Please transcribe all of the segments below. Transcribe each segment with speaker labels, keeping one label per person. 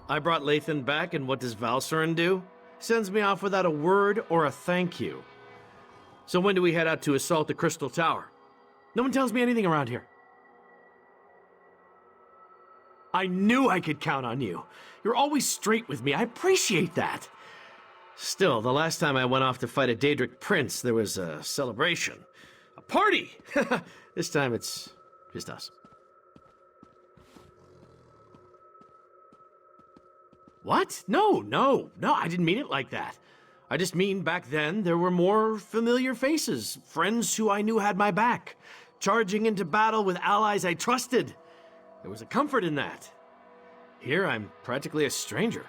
Speaker 1: I brought Lathan back, and what does Valcerin do? Sends me off without a word or a thank you. So when do we head out to assault the Crystal Tower? No one tells me anything around here. I knew I could count on you. You're always straight with me. I appreciate that. Still, the last time I went off to fight a Daedric prince, there was a celebration. A party! This time it's just us. What? No, I didn't mean it like that. I just mean back then there were more familiar faces, friends who I knew had my back, charging into battle with allies I trusted. There was a comfort in that. Here I'm practically a stranger.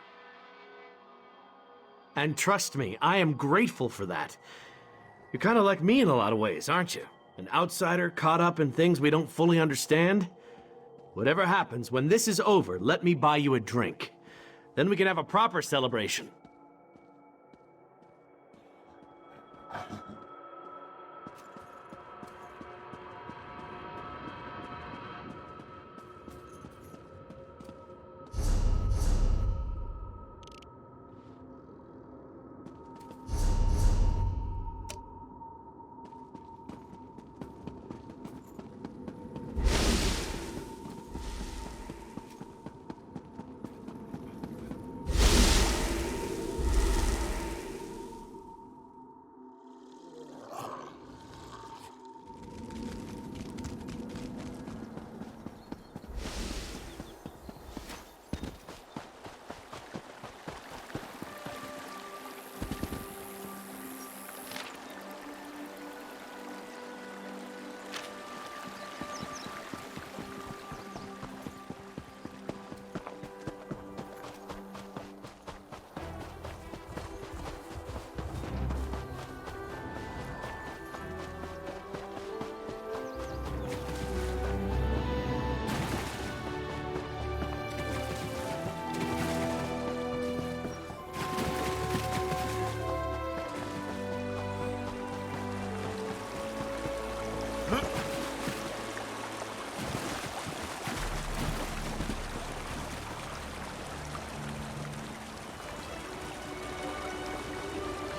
Speaker 1: And trust me, I am grateful for that. You're kind of like me in a lot of ways, aren't you? An outsider caught up in things we don't fully understand. Whatever happens, when this is over, let me buy you a drink. Then we can have a proper celebration.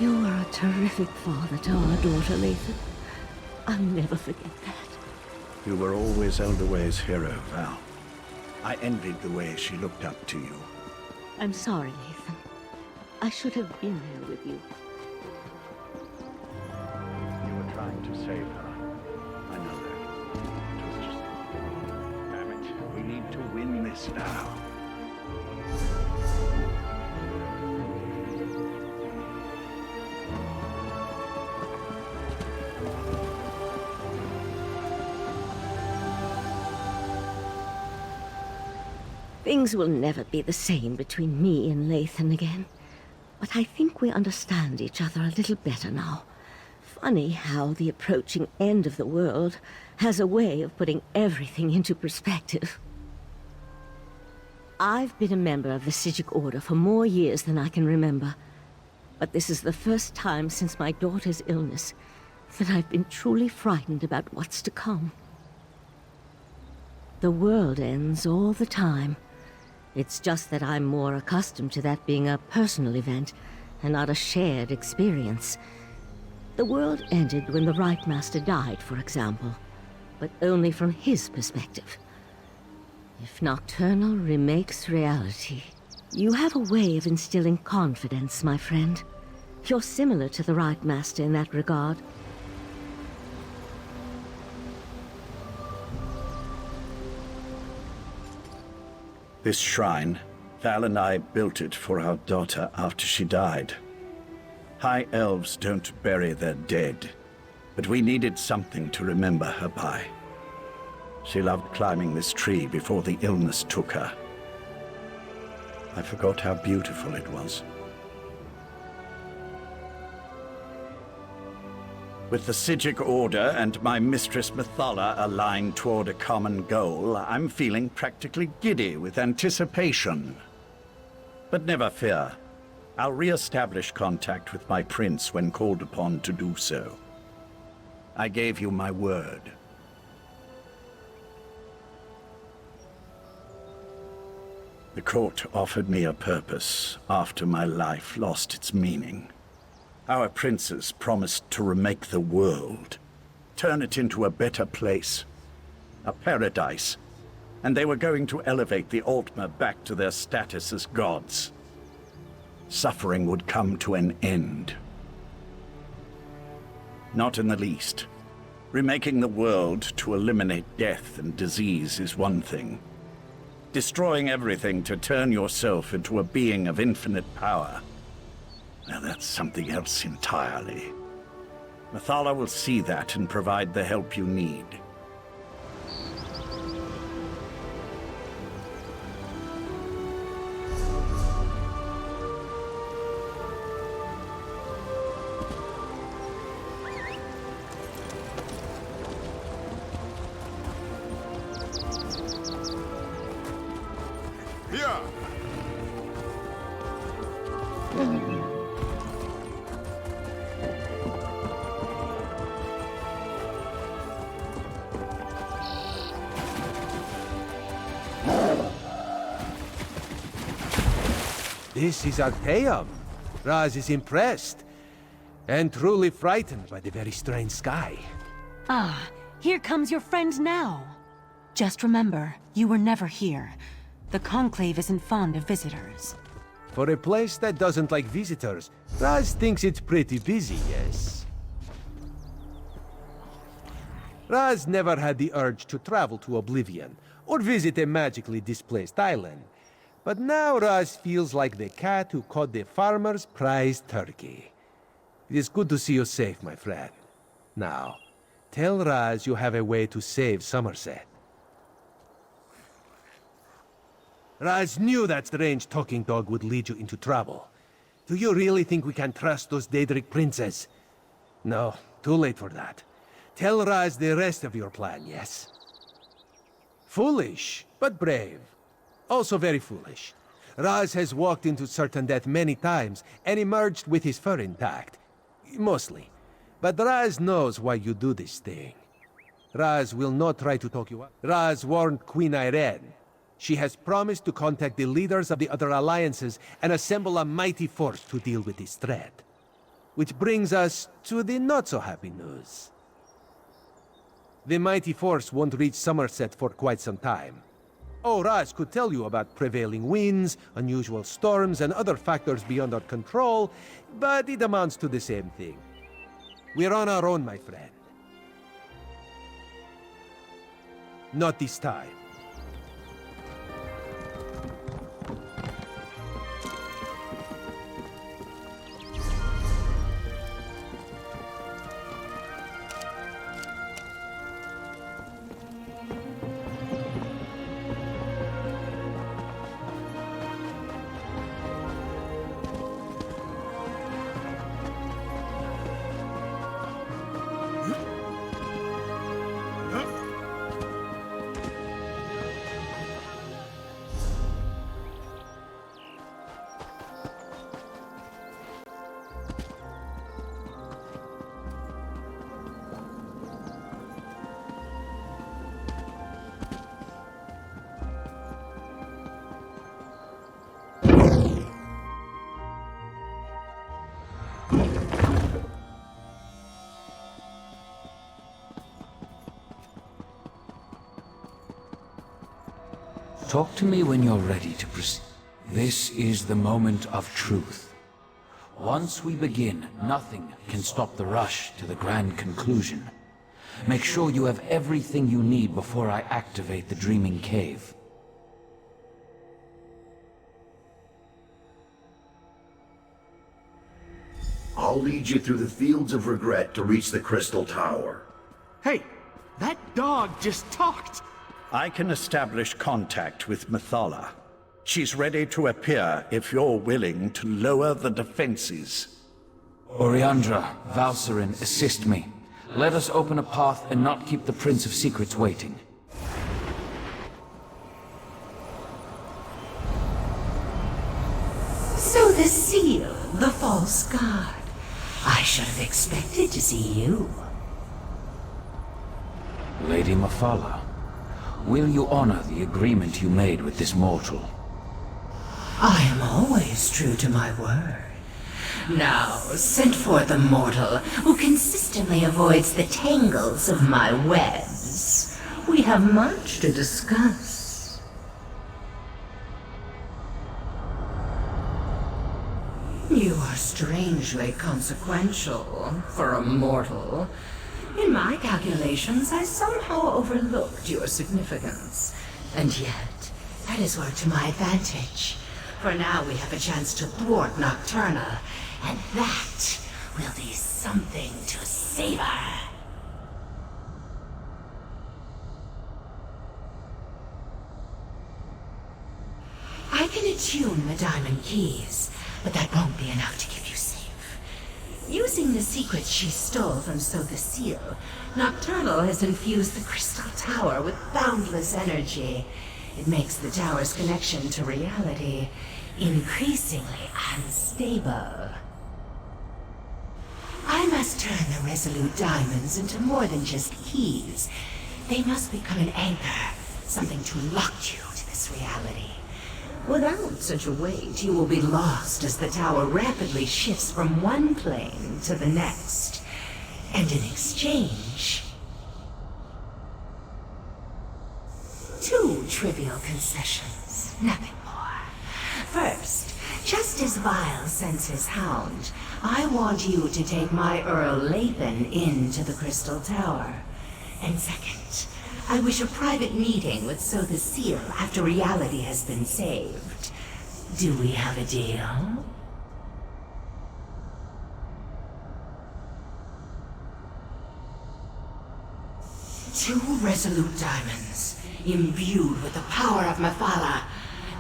Speaker 2: You are a terrific father to our daughter, Lathan. I'll never forget that.
Speaker 3: You were always Elderway's hero, Val. I envied the way she looked up to you.
Speaker 2: I'm sorry, Lathan. I should have been there with you.
Speaker 3: You were trying to save her. I know that. It was just... Damn it. We need to win this now.
Speaker 2: Things will never be the same between me and Lathan again. But I think we understand each other a little better now. Funny how the approaching end of the world has a way of putting everything into perspective. I've been a member of the Psijic Order for more years than I can remember. But this is the first time since my daughter's illness that I've been truly frightened about what's to come. The world ends all the time. It's just that I'm more accustomed to that being a personal event and not a shared experience. The world ended when the Right Master died, for example, but only from his perspective. If Nocturnal remakes reality, you have a way of instilling confidence, my friend. You're similar to the Right Master in that regard.
Speaker 3: This shrine, Val and I built it for our daughter after she died. High elves don't bury their dead, but we needed something to remember her by. She loved climbing this tree before the illness took her. I forgot how beautiful it was. With the Psijic Order and my mistress Methala aligned toward a common goal, I'm feeling practically giddy with anticipation. But never fear. I'll re-establish contact with my prince when called upon to do so. I gave you my word. The court offered me a purpose after my life lost its meaning. Our princes promised to remake the world, turn it into a better place, a paradise, and they were going to elevate the Altmer back to their status as gods. Suffering would come to an end. Not in the least. Remaking the world to eliminate death and disease is one thing. Destroying everything to turn yourself into a being of infinite power, now that's something else entirely. Mathala will see that and provide the help you need.
Speaker 4: This is Arteum. Raz is impressed, and truly frightened by the very strange sky.
Speaker 5: Ah, here comes your friend now. Just remember, you were never here. The Conclave isn't fond of visitors.
Speaker 4: For a place that doesn't like visitors, Raz thinks it's pretty busy, yes? Raz never had the urge to travel to Oblivion, or visit a magically displaced island. But now Raz feels like the cat who caught the farmer's prized turkey. It is good to see you safe, my friend. Now, tell Raz you have a way to save Summerset. Raz knew that strange talking dog would lead you into trouble. Do you really think we can trust those Daedric princes? No, too late for that. Tell Raz the rest of your plan, yes? Foolish, but brave. Also very foolish. Raz has walked into certain death many times and emerged with his fur intact. Mostly. But Raz knows why you do this thing. Raz will not try to talk you up. Raz warned Queen Irene. She has promised to contact the leaders of the other alliances and assemble a mighty force to deal with this threat. Which brings us to the not-so-happy news. The mighty force won't reach Summerset for quite some time. Oh, Raz could tell you about prevailing winds, unusual storms, and other factors beyond our control, but it amounts to the same thing. We're on our own, my friend. Not this time.
Speaker 6: Talk to me when you're ready to proceed. This is the moment of truth. Once we begin, nothing can stop the rush to the grand conclusion. Make sure you have everything you need before I activate the Dreaming Cave.
Speaker 7: I'll lead you through the fields of regret to reach the Crystal Tower.
Speaker 1: Hey, that dog just talked!
Speaker 3: I can establish contact with Mathala. She's ready to appear if you're willing to lower the defenses.
Speaker 6: Oriandra, Valsarin, assist me. Let us open a path and not keep the Prince of Secrets waiting.
Speaker 8: So the seal, the false guard. I should have expected to see you.
Speaker 6: Lady Mathala, will you honor the agreement you made with this mortal?
Speaker 8: I am always true to my word. Now, send forth a mortal who consistently avoids the tangles of my webs. We have much to discuss. You are strangely consequential for a mortal. In my calculations, I somehow overlooked your significance. And yet, that is worked to my advantage. For now we have a chance to thwart Nocturnal, and that will be something to savor. I can attune the diamond keys, but that won't be enough to keep you safe. Using the secrets she stole from So the Seal, Nocturnal has infused the Crystal Tower with boundless energy. It makes the tower's connection to reality increasingly unstable. I must turn the Resolute Diamonds into more than just keys. They must become an anchor, something to lock you to this reality. Without such a weight, you will be lost as the tower rapidly shifts from one plane to the next. And in exchange, 2 trivial concessions, nothing more. First, just as Vile sends his hound, I want you to take my Earl Lathan into the Crystal Tower. And second, I wish a private meeting with So the Seal after reality has been saved. Do we have a deal? Two resolute diamonds, imbued with the power of Mephala.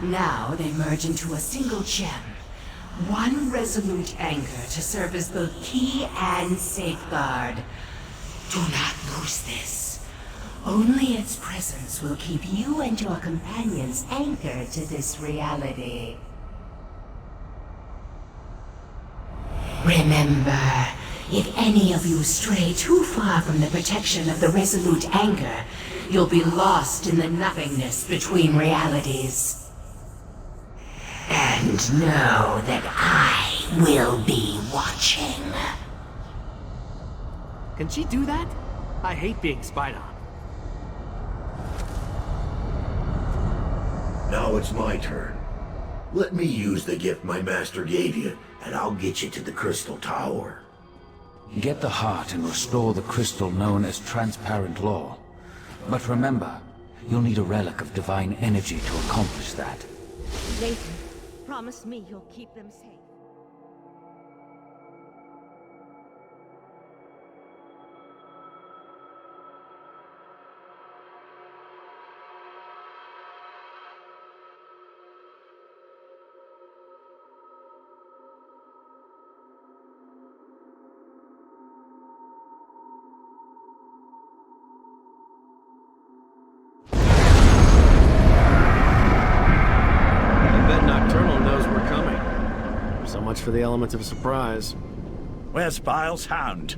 Speaker 8: Now they merge into a single gem. One resolute anchor to serve as both key and safeguard. Do not lose this. Only its presence will keep you and your companions anchored to this reality. Remember, if any of you stray too far from the protection of the resolute anchor, you'll be lost in the nothingness between realities. And know that I will be watching.
Speaker 1: Can she do that? I hate being spied on.
Speaker 7: Now it's my turn. Let me use the gift my master gave you, and I'll get you to the Crystal Tower.
Speaker 6: Get the heart and restore the crystal known as Transparent Law. But remember, you'll need a relic of divine energy to accomplish that.
Speaker 2: Nathan, promise me you'll keep them safe.
Speaker 1: Much for the element of surprise.
Speaker 3: Where's Vile's hound?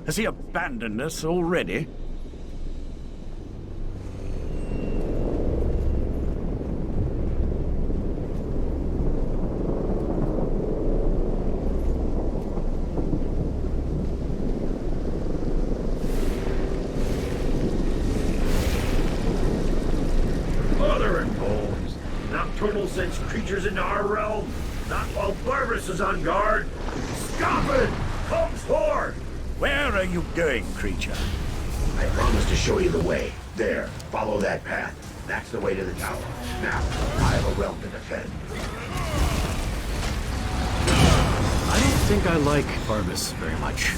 Speaker 3: Has he abandoned us already?
Speaker 7: Mother and bones! Nocturnal sends creatures into our realm? Not while Barbarous is on guard. Scoffin! Comes forth!
Speaker 3: Where are you going, creature?
Speaker 7: I promise to show you the way. There, follow that path. That's the way to the tower. Now, I have a realm to defend.
Speaker 1: I don't think I like Barbus very much.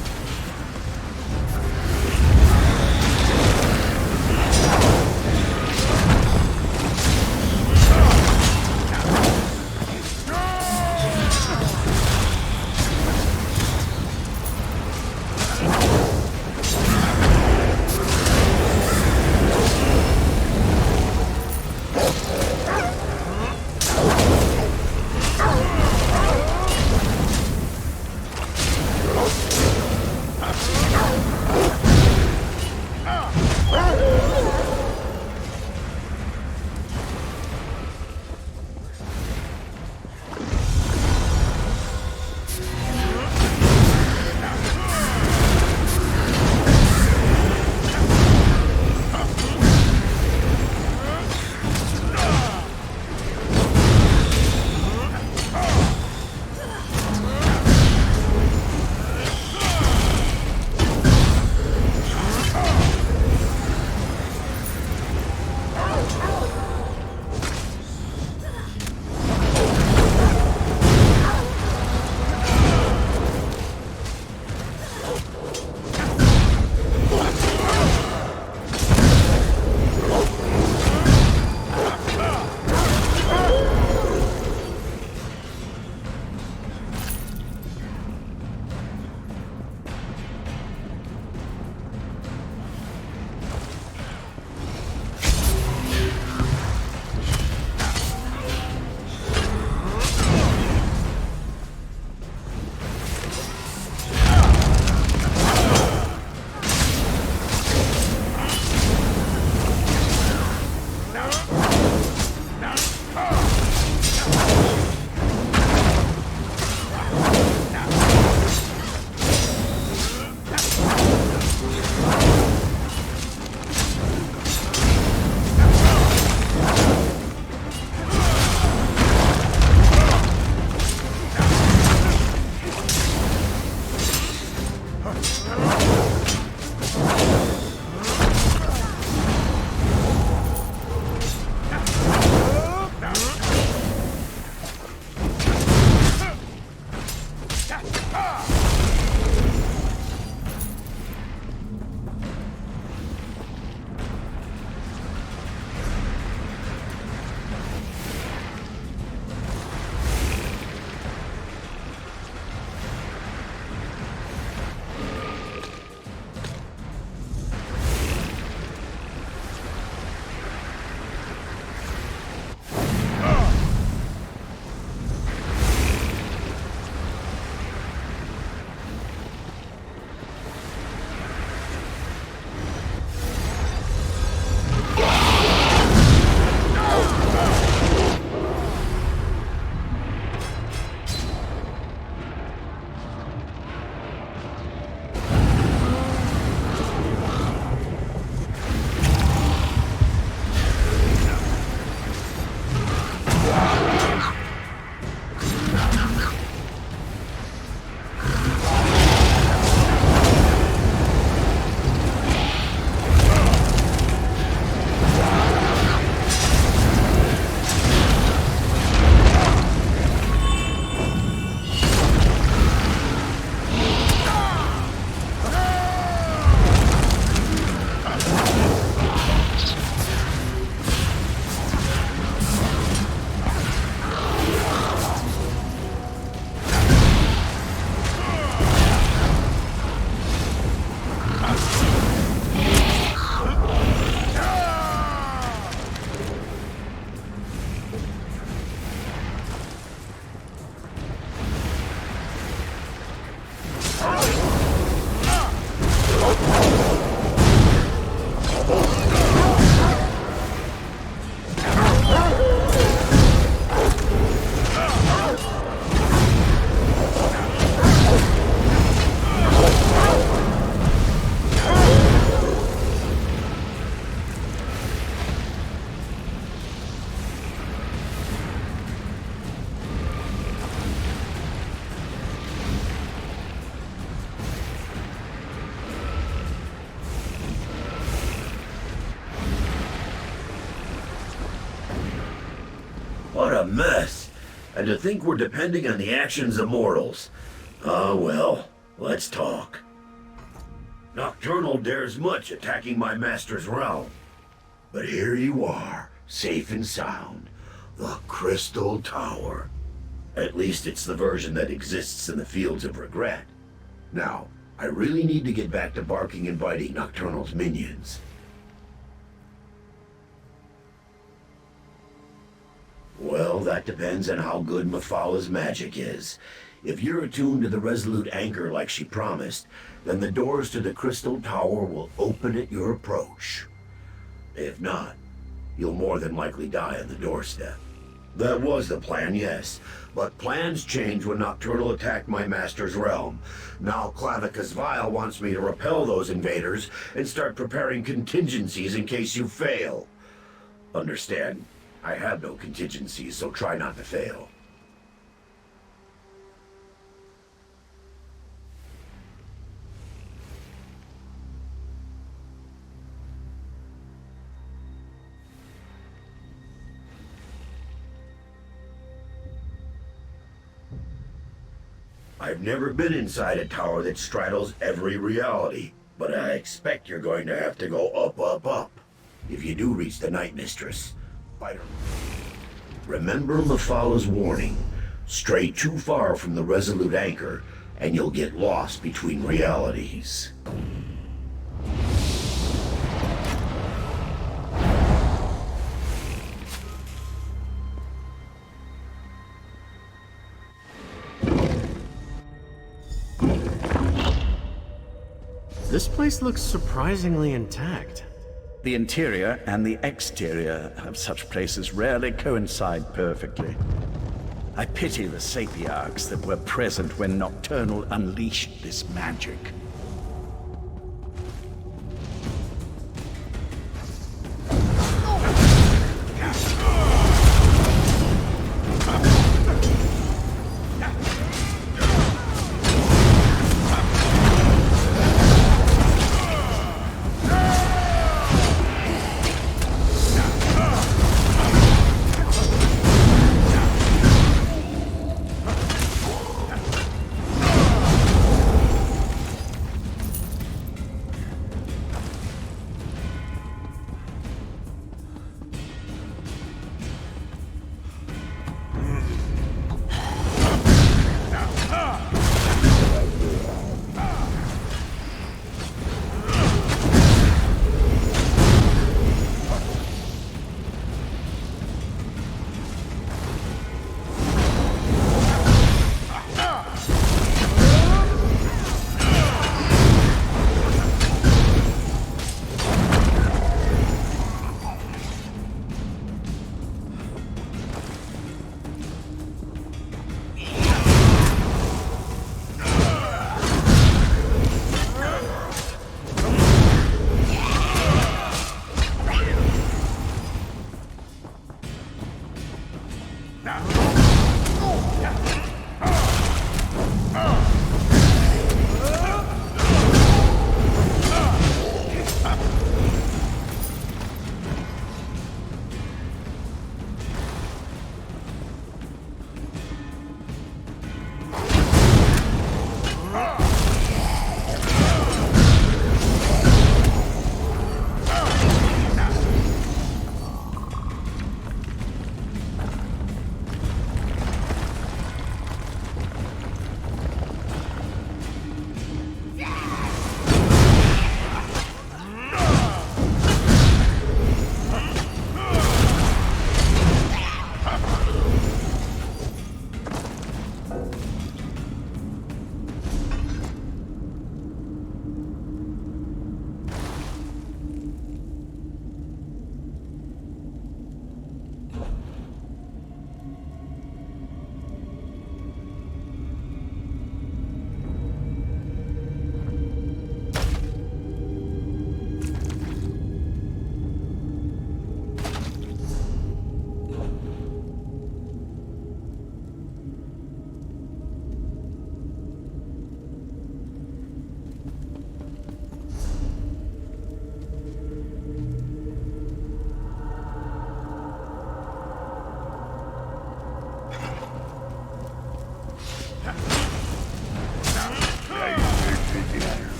Speaker 7: What a mess. And to think we're depending on the actions of mortals. Ah, well, let's talk. Nocturnal dares much attacking my master's realm. But here you are, safe and sound. The Crystal Tower. At least it's the version that exists in the Fields of Regret. Now, I really need to get back to barking and biting Nocturnal's minions. Well, that depends on how good Mephalah's magic is. If you're attuned to the Resolute Anchor like she promised, then the doors to the Crystal Tower will open at your approach. If not, you'll more than likely die on the doorstep. That was the plan, yes. But plans change when Nocturnal attacked my master's realm. Now Clavicus Vile wants me to repel those invaders and start preparing contingencies in case you fail. Understand, I have no contingencies, so try not to fail. I've never been inside a tower that straddles every reality, but I expect you're going to have to go up, up, up. If you do reach the Night Mistress, fight her. Remember Mephalah's warning. Stray too far from the Resolute Anchor, and you'll get lost between realities.
Speaker 1: This place looks surprisingly intact.
Speaker 3: The interior and the exterior of such places rarely coincide perfectly. I pity the sapiarchs that were present when Nocturnal unleashed this magic.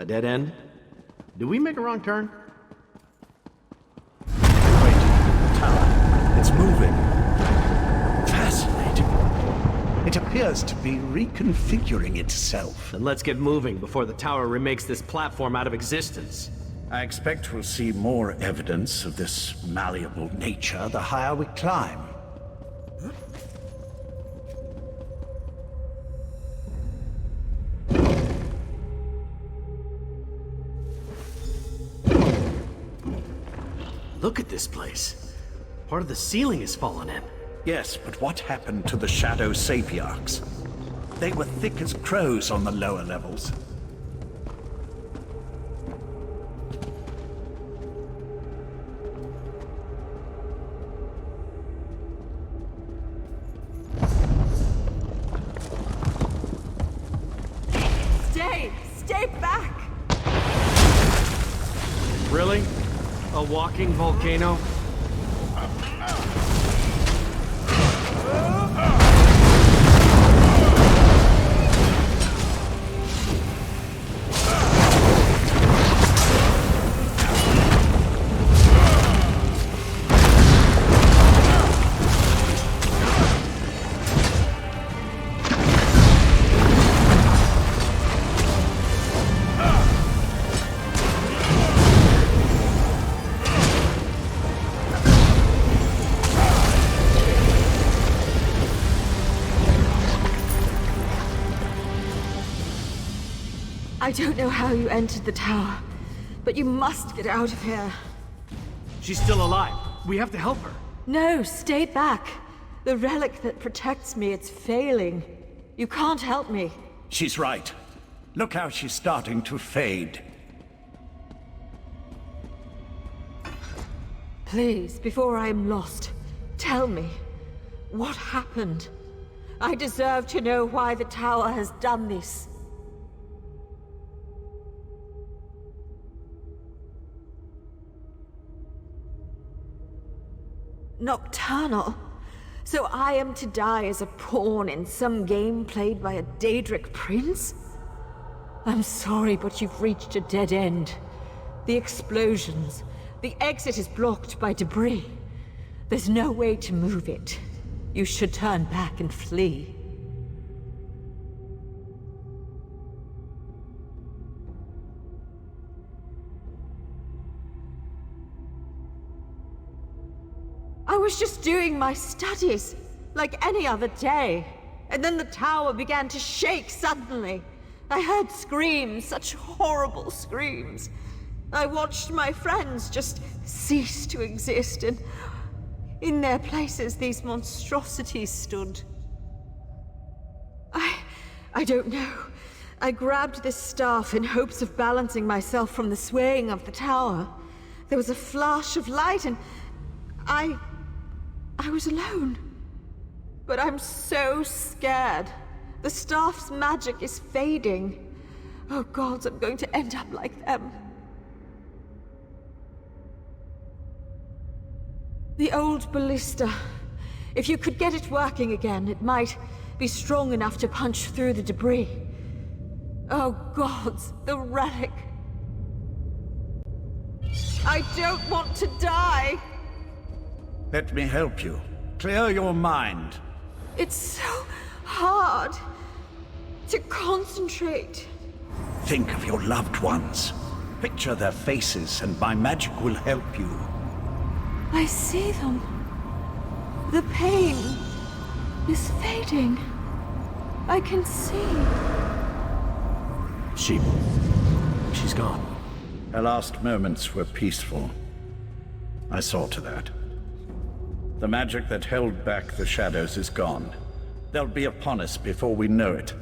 Speaker 1: dead end? Did we make a wrong turn?
Speaker 3: Wait, tower. It's moving. Fascinating. It appears to be reconfiguring itself.
Speaker 1: Then let's get moving before the tower remakes this platform out of existence.
Speaker 3: I expect we'll see more evidence of this malleable nature the higher we climb.
Speaker 1: Look at this place. Part of the ceiling has fallen in.
Speaker 3: Yes, but what happened to the Shadow Sapiarchs? They were thick as crows on the lower levels.
Speaker 5: Stay back!
Speaker 1: Really? A walking volcano?
Speaker 2: I don't know how you entered the tower, but you must get out of here.
Speaker 1: She's still alive. We have to help her.
Speaker 2: No, stay back. The relic that protects me, it's failing. You can't help me.
Speaker 3: She's right. Look how she's starting to fade.
Speaker 2: Please, before I am lost, tell me, what happened? I deserve to know why the tower has done this. Nocturnal? So I am to die as a pawn in some game played by a Daedric prince? I'm sorry, but you've reached a dead end. The explosions. The exit is blocked by debris. There's no way to move it. You should turn back and flee. I was just doing my studies, like any other day. And then the tower began to shake suddenly. I heard screams, such horrible screams. I watched my friends just cease to exist, and in their places these monstrosities stood. I don't know. I grabbed this staff in hopes of balancing myself from the swaying of the tower. There was a flash of light, and I was alone. But I'm so scared. The staff's magic is fading. Oh gods, I'm going to end up like them. The old ballista. If you could get it working again, it might be strong enough to punch through the debris. Oh gods, the relic. I don't want to die!
Speaker 3: Let me help you. Clear your mind.
Speaker 2: It's so hard to concentrate.
Speaker 3: Think of your loved ones. Picture their faces, and my magic will help you.
Speaker 2: I see them. The pain is fading. I can see.
Speaker 1: She's gone.
Speaker 3: Her last moments were peaceful. I saw to that. The magic that held back the shadows is gone. They'll be upon us before we know it.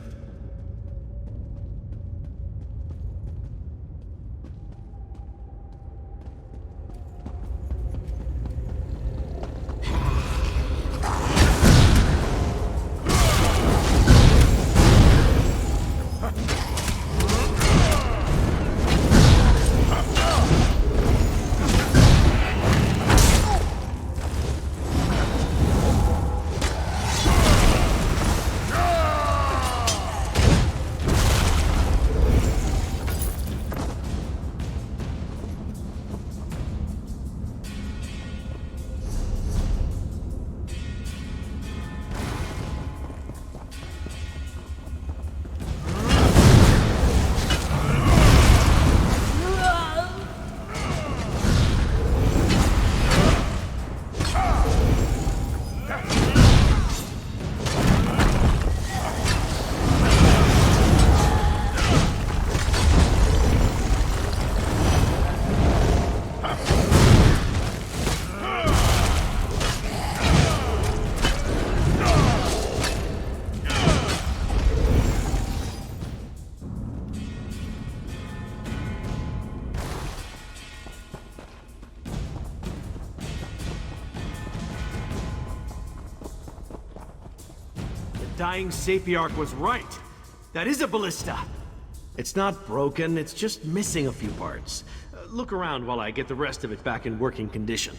Speaker 1: dying Sapiarch was right. That is a ballista. It's not broken, it's just missing a few parts. Look around while I get the rest of it back in working condition.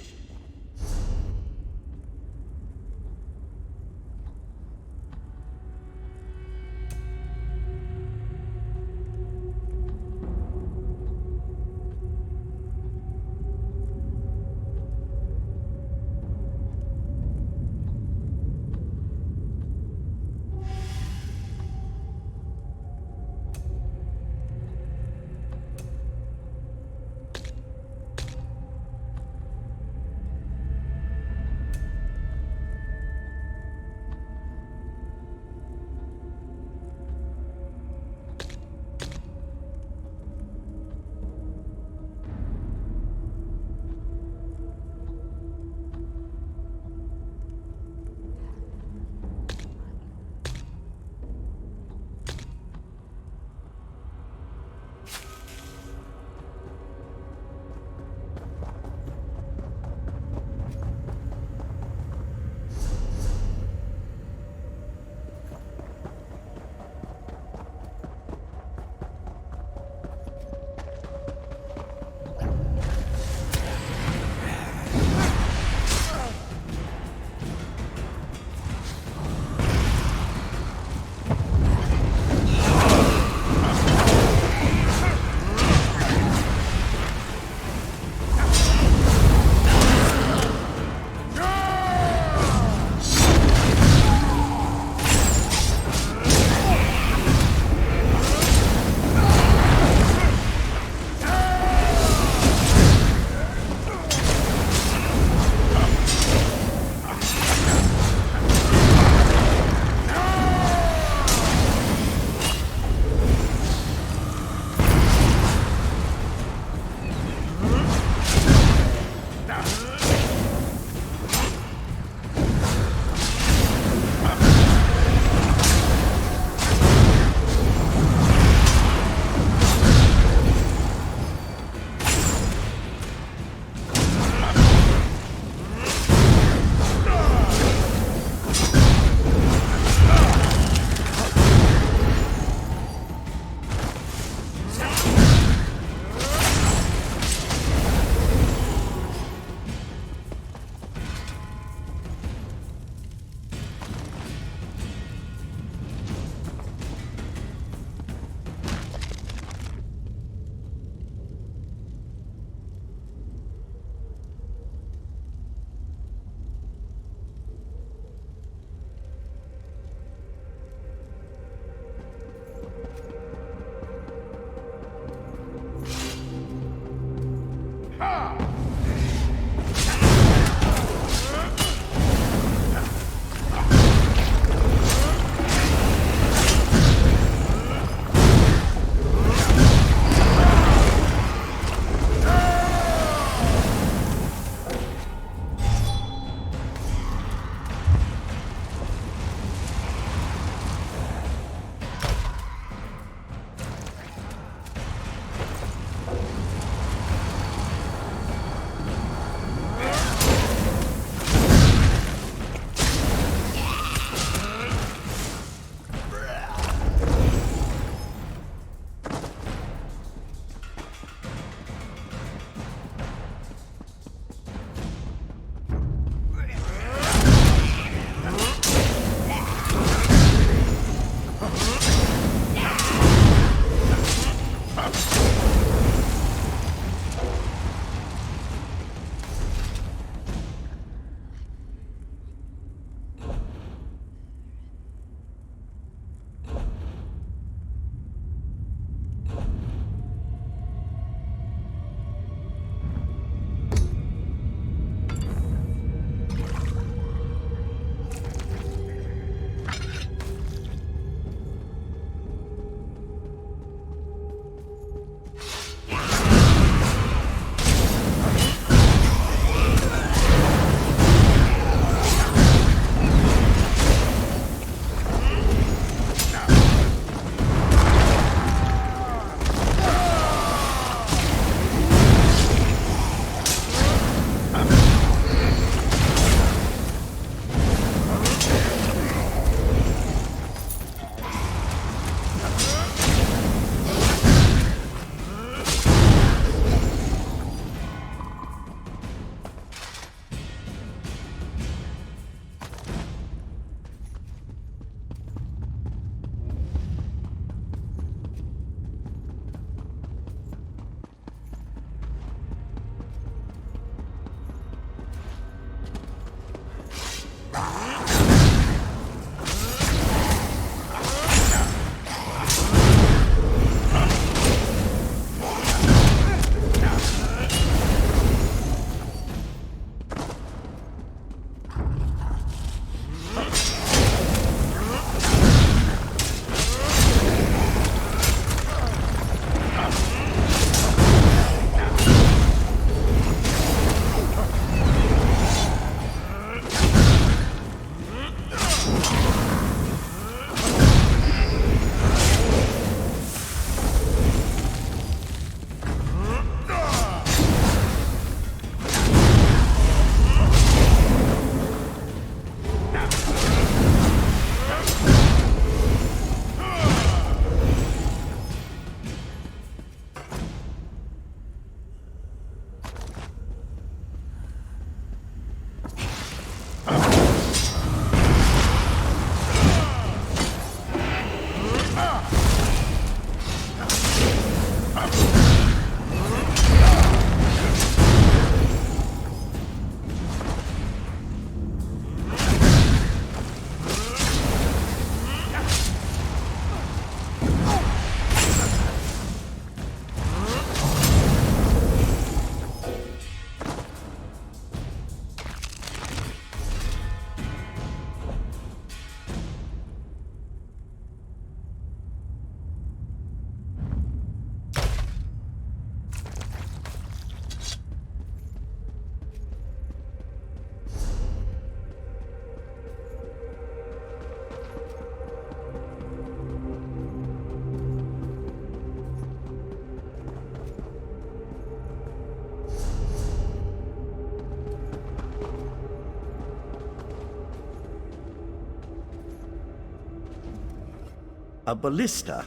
Speaker 3: A ballista?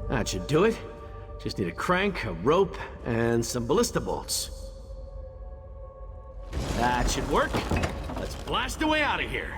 Speaker 1: That should do it. Just need a crank, a rope, and some ballista bolts. That should work. Let's blast away out of here.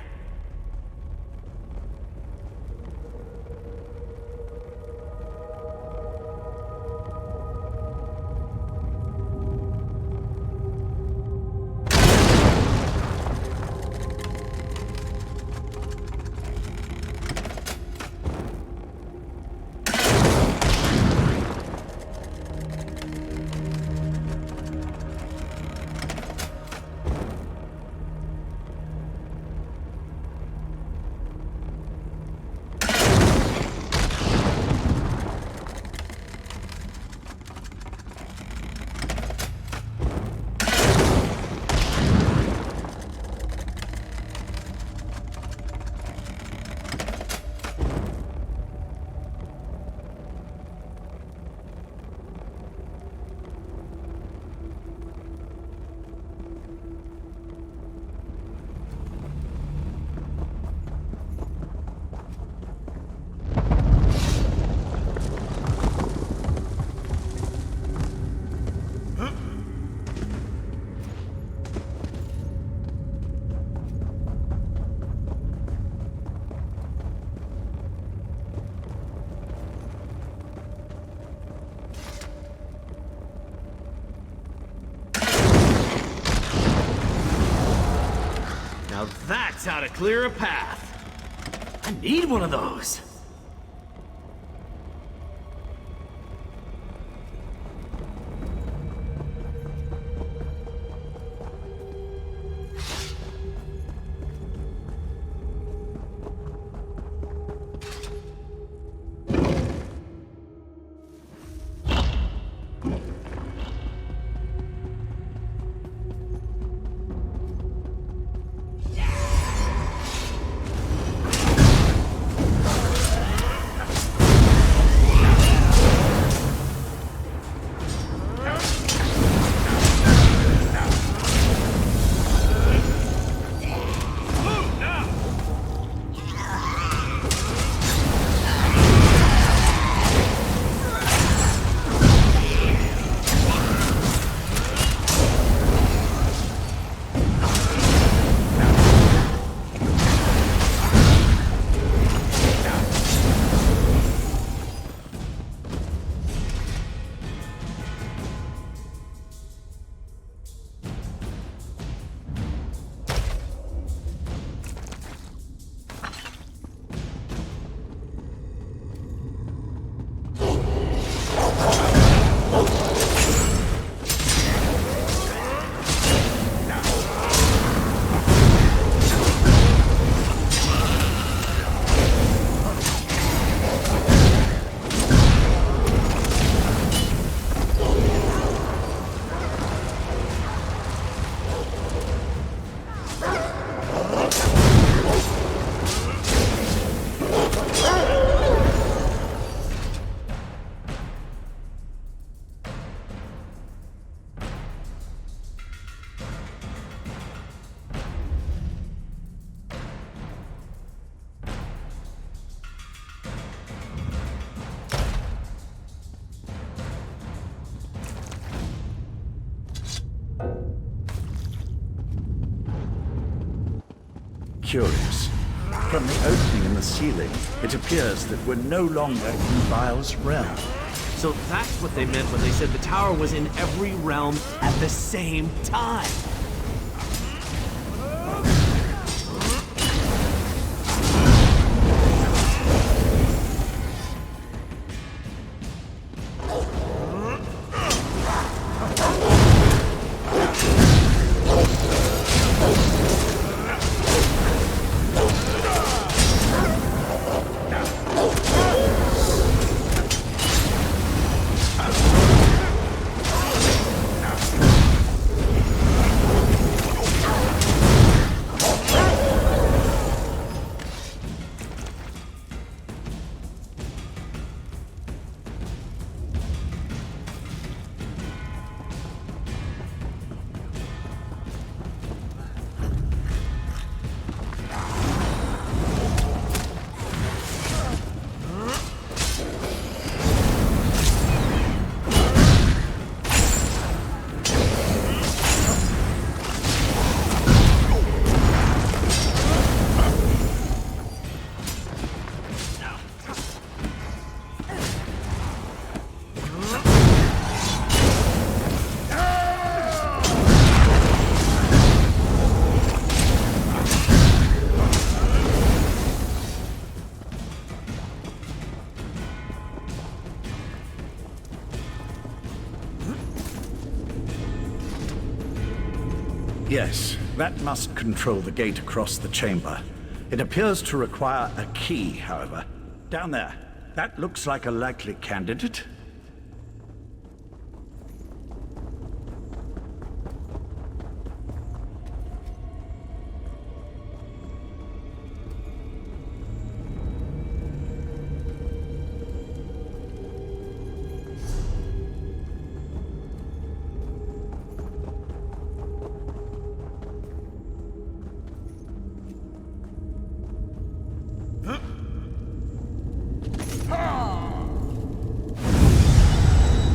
Speaker 1: Now that's how to clear a path. I need one of those.
Speaker 3: Curious. From the opening in the ceiling, it appears that we're no longer in Vile's realm.
Speaker 1: So that's what they meant when they said the tower was in every realm at the same time.
Speaker 3: Yes, that must control the gate across the chamber. It appears to require a key, however. Down there. That looks like a likely candidate.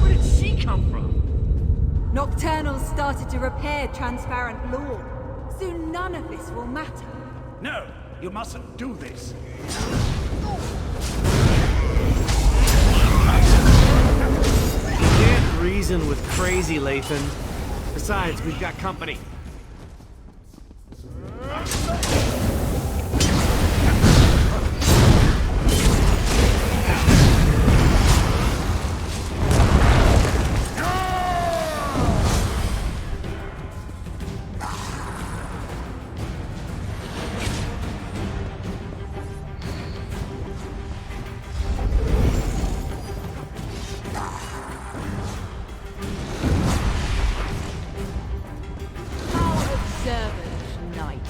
Speaker 1: Where did she come from?
Speaker 9: Nocturnals started to repair transparent law. Soon none of this will matter.
Speaker 3: No, you mustn't do this.
Speaker 1: Can't reason with crazy, Lathan. Besides, we've got company.
Speaker 9: How observant, knight.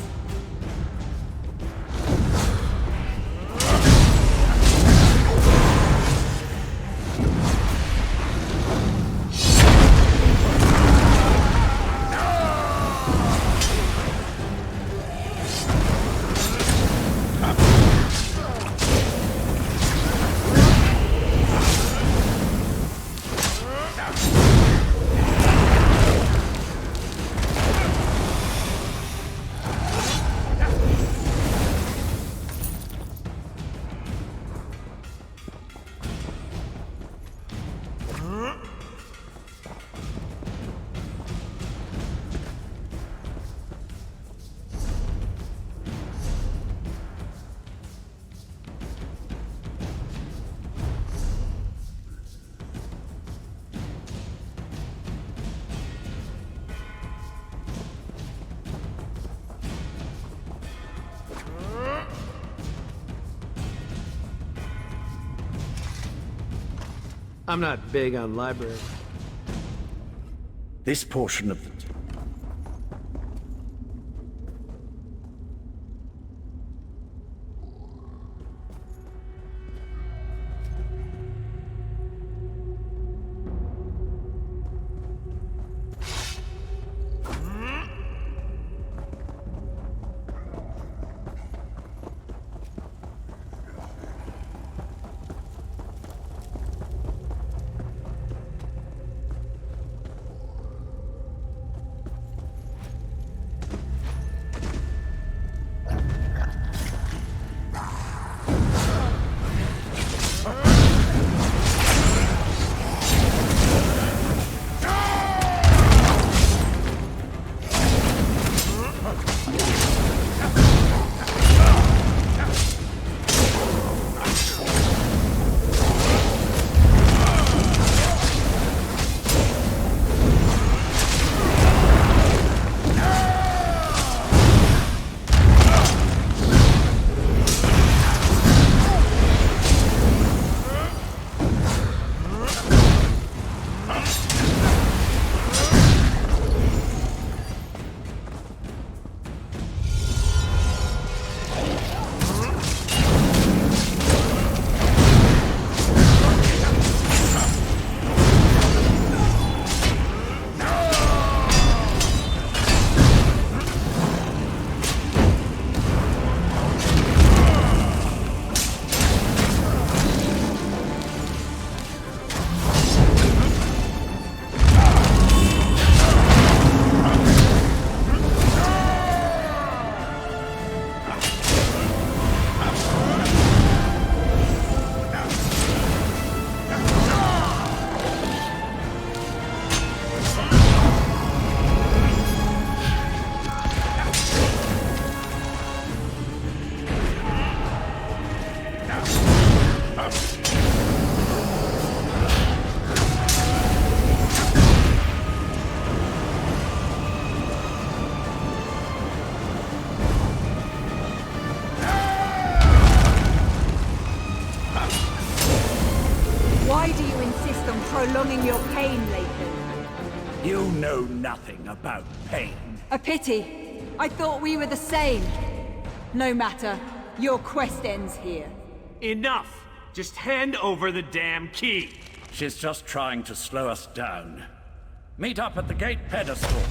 Speaker 1: I'm not big on libraries.
Speaker 3: This portion of the...
Speaker 9: prolonging your pain, Lathan.
Speaker 3: You know nothing about pain.
Speaker 9: A pity. I thought we were the same. No matter. Your quest ends here.
Speaker 1: Enough! Just hand over the damn key!
Speaker 3: She's just trying to slow us down. Meet up at the gate pedestal.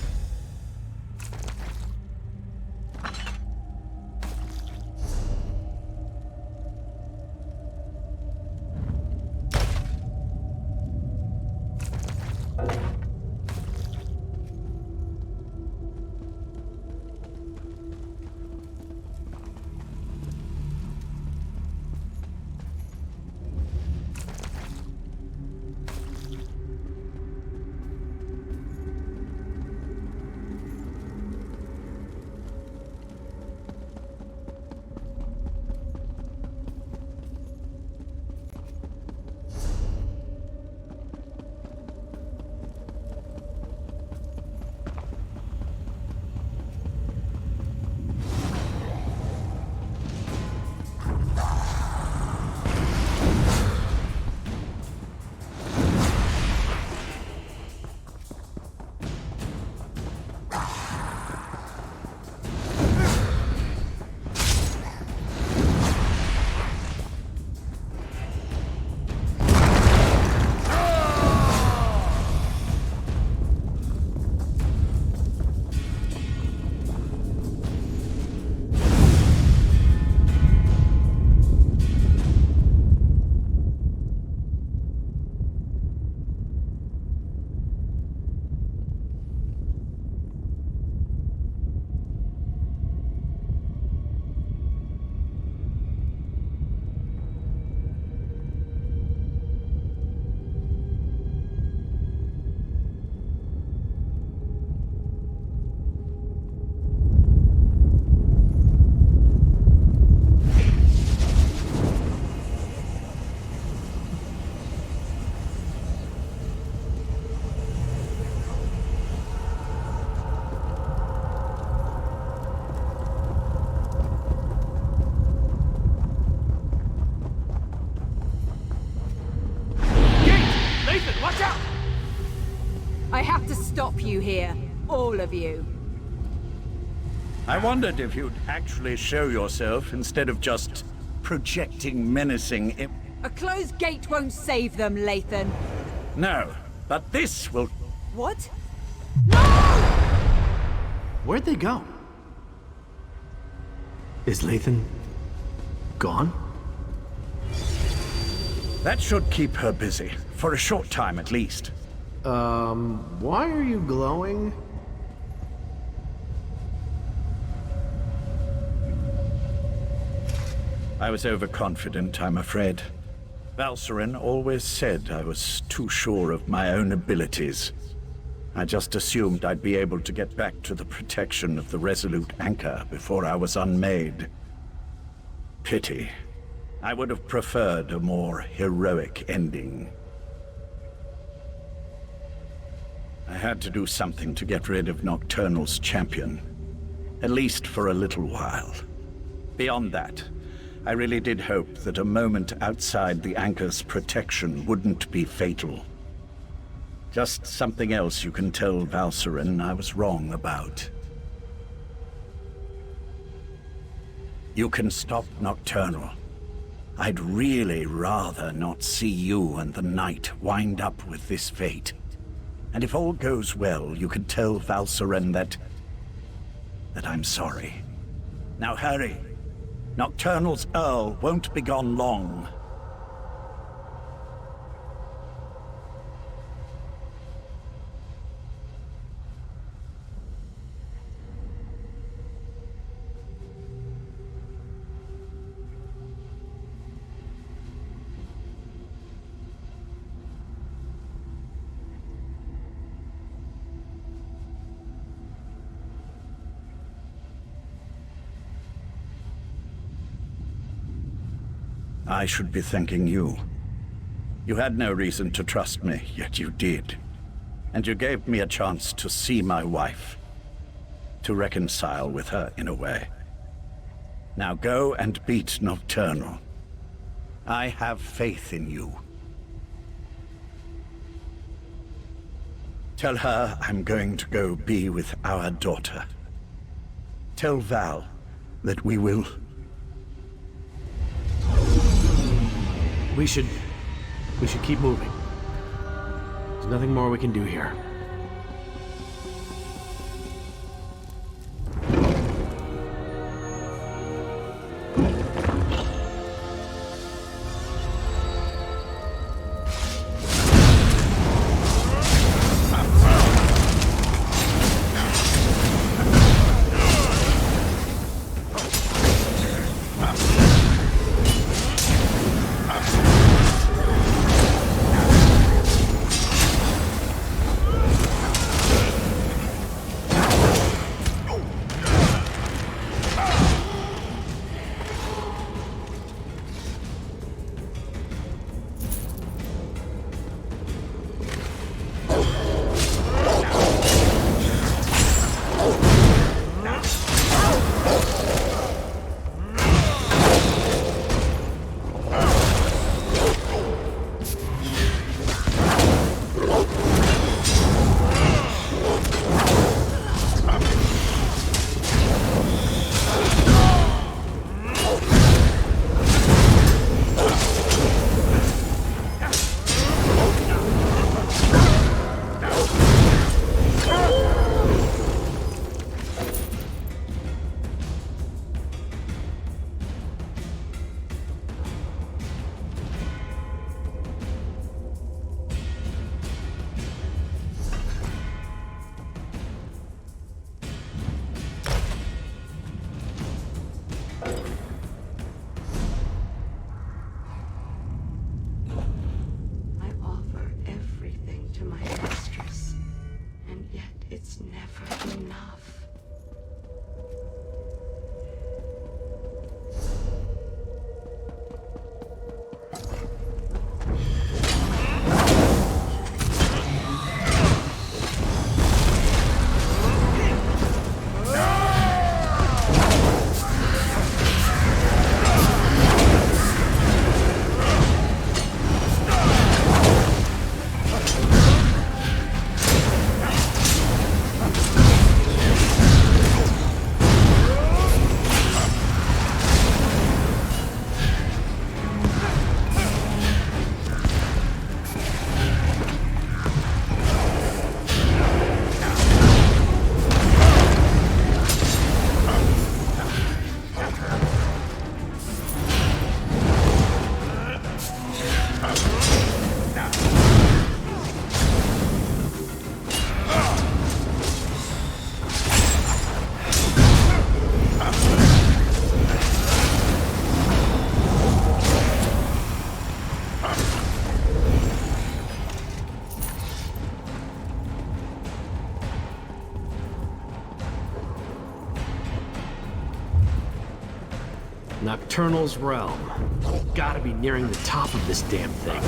Speaker 9: I have to stop you here. All of you.
Speaker 3: I wondered if you'd actually show yourself instead of just projecting menacing
Speaker 9: A closed gate won't save them, Lathan.
Speaker 3: No, but this will...
Speaker 9: What?
Speaker 1: Where'd they go? Is Lathan gone?
Speaker 3: That should keep her busy. For a short time, at least.
Speaker 1: Why are you glowing?
Speaker 3: I was overconfident, I'm afraid. Valcerin always said I was too sure of my own abilities. I just assumed I'd be able to get back to the protection of the Resolute Anchor before I was unmade. Pity. I would have preferred a more heroic ending. I had to do something to get rid of Nocturnal's champion. At least for a little while. Beyond that, I really did hope that a moment outside the Anchor's protection wouldn't be fatal. Just something else you can tell Valcerin I was wrong about. You can stop Nocturnal. I'd really rather not see you and the Knight wind up with this fate. And if all goes well, you can tell Valcerin that I'm sorry. Now hurry. Nocturnal's Earl won't be gone long. I should be thanking you. You had no reason to trust me, yet you did. And you gave me a chance to see my wife. To reconcile with her, in a way. Now go and beat Nocturnal. I have faith in you. Tell her I'm going to go be with our daughter. Tell Val that we will...
Speaker 1: We should keep moving. There's nothing more we can do here.
Speaker 8: I offer everything to my mistress, and yet it's never enough.
Speaker 1: Nocturnal's realm. Gotta be nearing the top of this damn thing.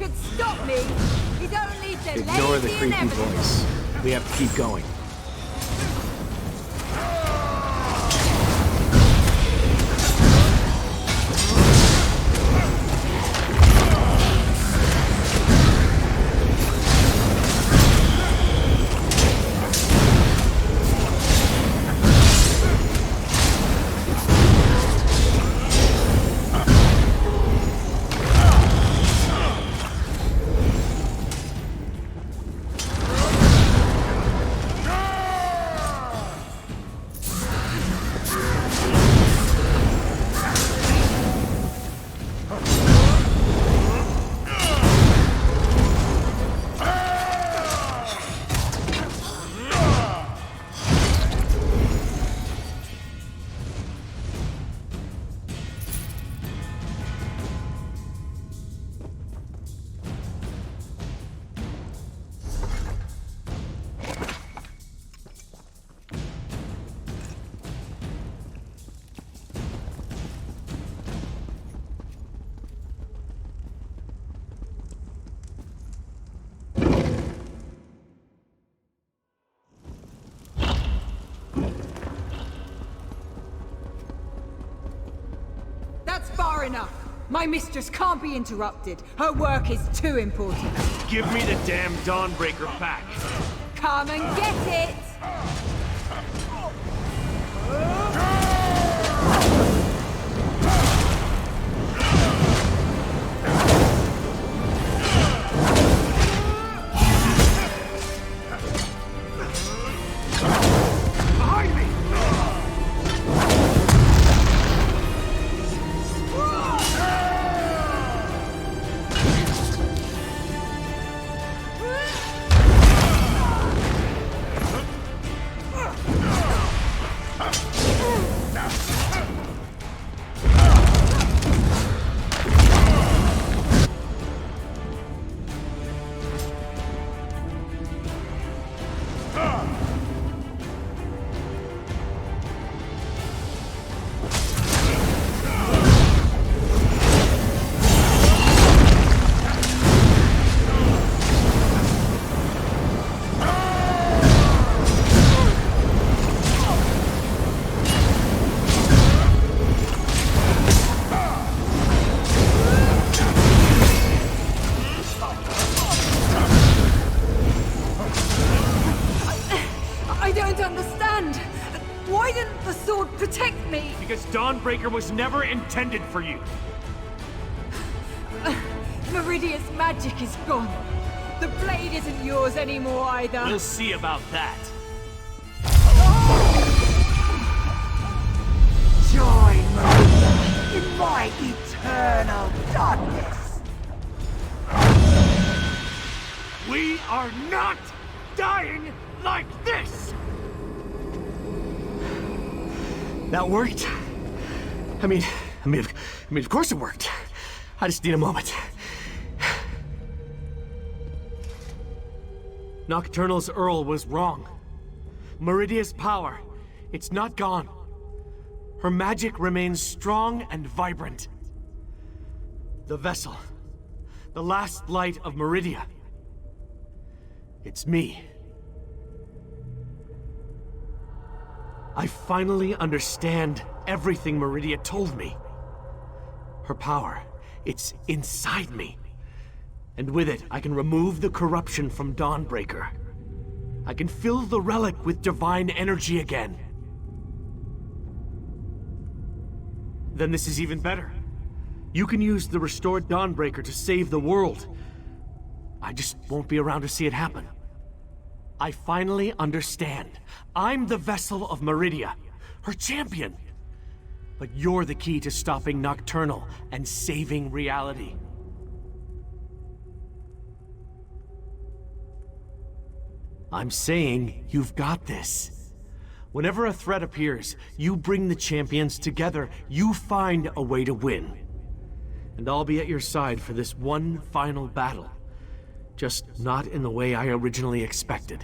Speaker 9: could stop me is only delayed.
Speaker 1: Ignore the creepy voice. We have to keep going.
Speaker 9: That's far enough. My mistress can't be interrupted. Her work is too important.
Speaker 1: Give me the damn Dawnbreaker back.
Speaker 9: Come and get it!
Speaker 1: Behind me!
Speaker 9: I don't understand. Why didn't the sword protect me?
Speaker 1: because Dawnbreaker was never intended for you.
Speaker 9: Meridia's magic is gone. The blade isn't yours anymore either.
Speaker 1: We'll see about that.
Speaker 10: Join Meridia in my eternal darkness!
Speaker 1: We are not dying like this! That worked? I mean, of course it worked. I just need a moment. Nocturnal's Earl was wrong. Meridia's power, it's not gone. Her magic remains strong and vibrant. The vessel, the last light of Meridia. It's me. I finally understand everything Meridia told me. Her power, it's inside me. And with it, I can remove the corruption from Dawnbreaker. I can fill the relic with divine energy again. Then this is even better. You can use the restored Dawnbreaker to save the world. I just won't be around to see it happen. I finally understand. I'm the vessel of Meridia, her champion. But you're the key to stopping Nocturnal and saving reality. I'm saying you've got this. Whenever a threat appears, you bring the champions together. You find a way to win. And I'll be at your side for this one final battle. Just not in the way I originally expected.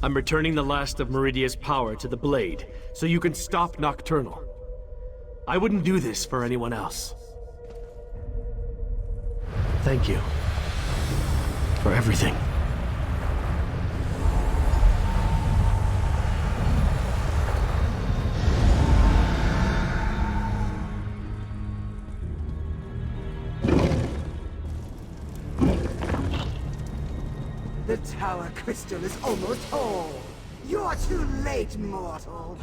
Speaker 1: I'm returning the last of Meridia's power to the blade, so you can stop Nocturnal. I wouldn't do this for anyone else. Thank you. For everything.
Speaker 10: The tower crystal is almost whole. You're too late, mortal.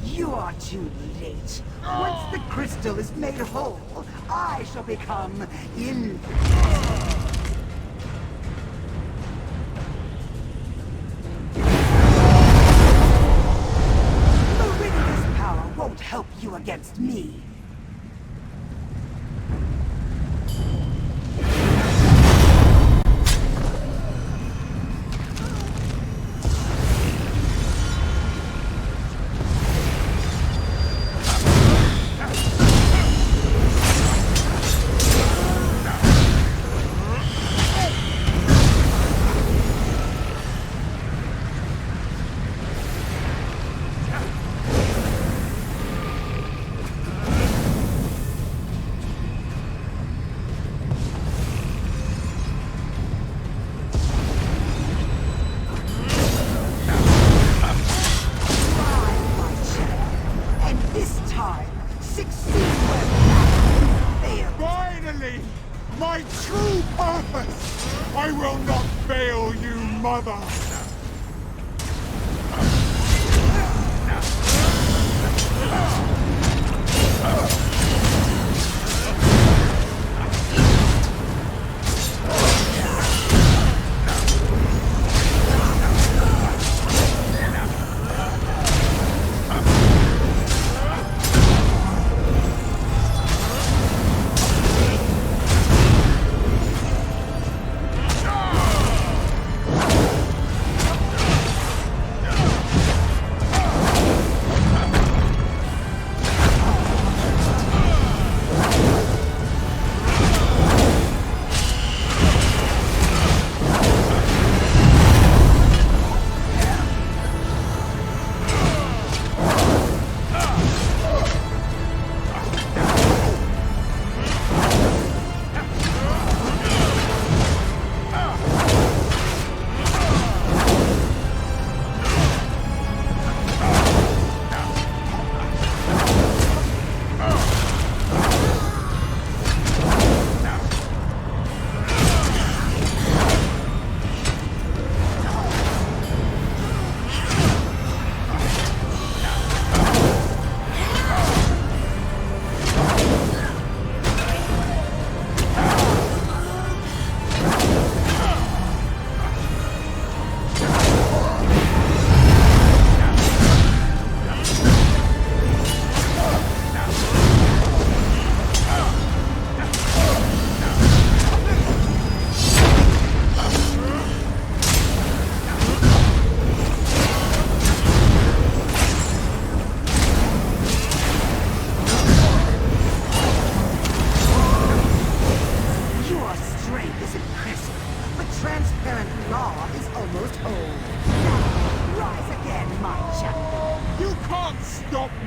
Speaker 10: You are too late. Once the crystal is made whole, I shall become infinite. Meridia's power won't help you against me.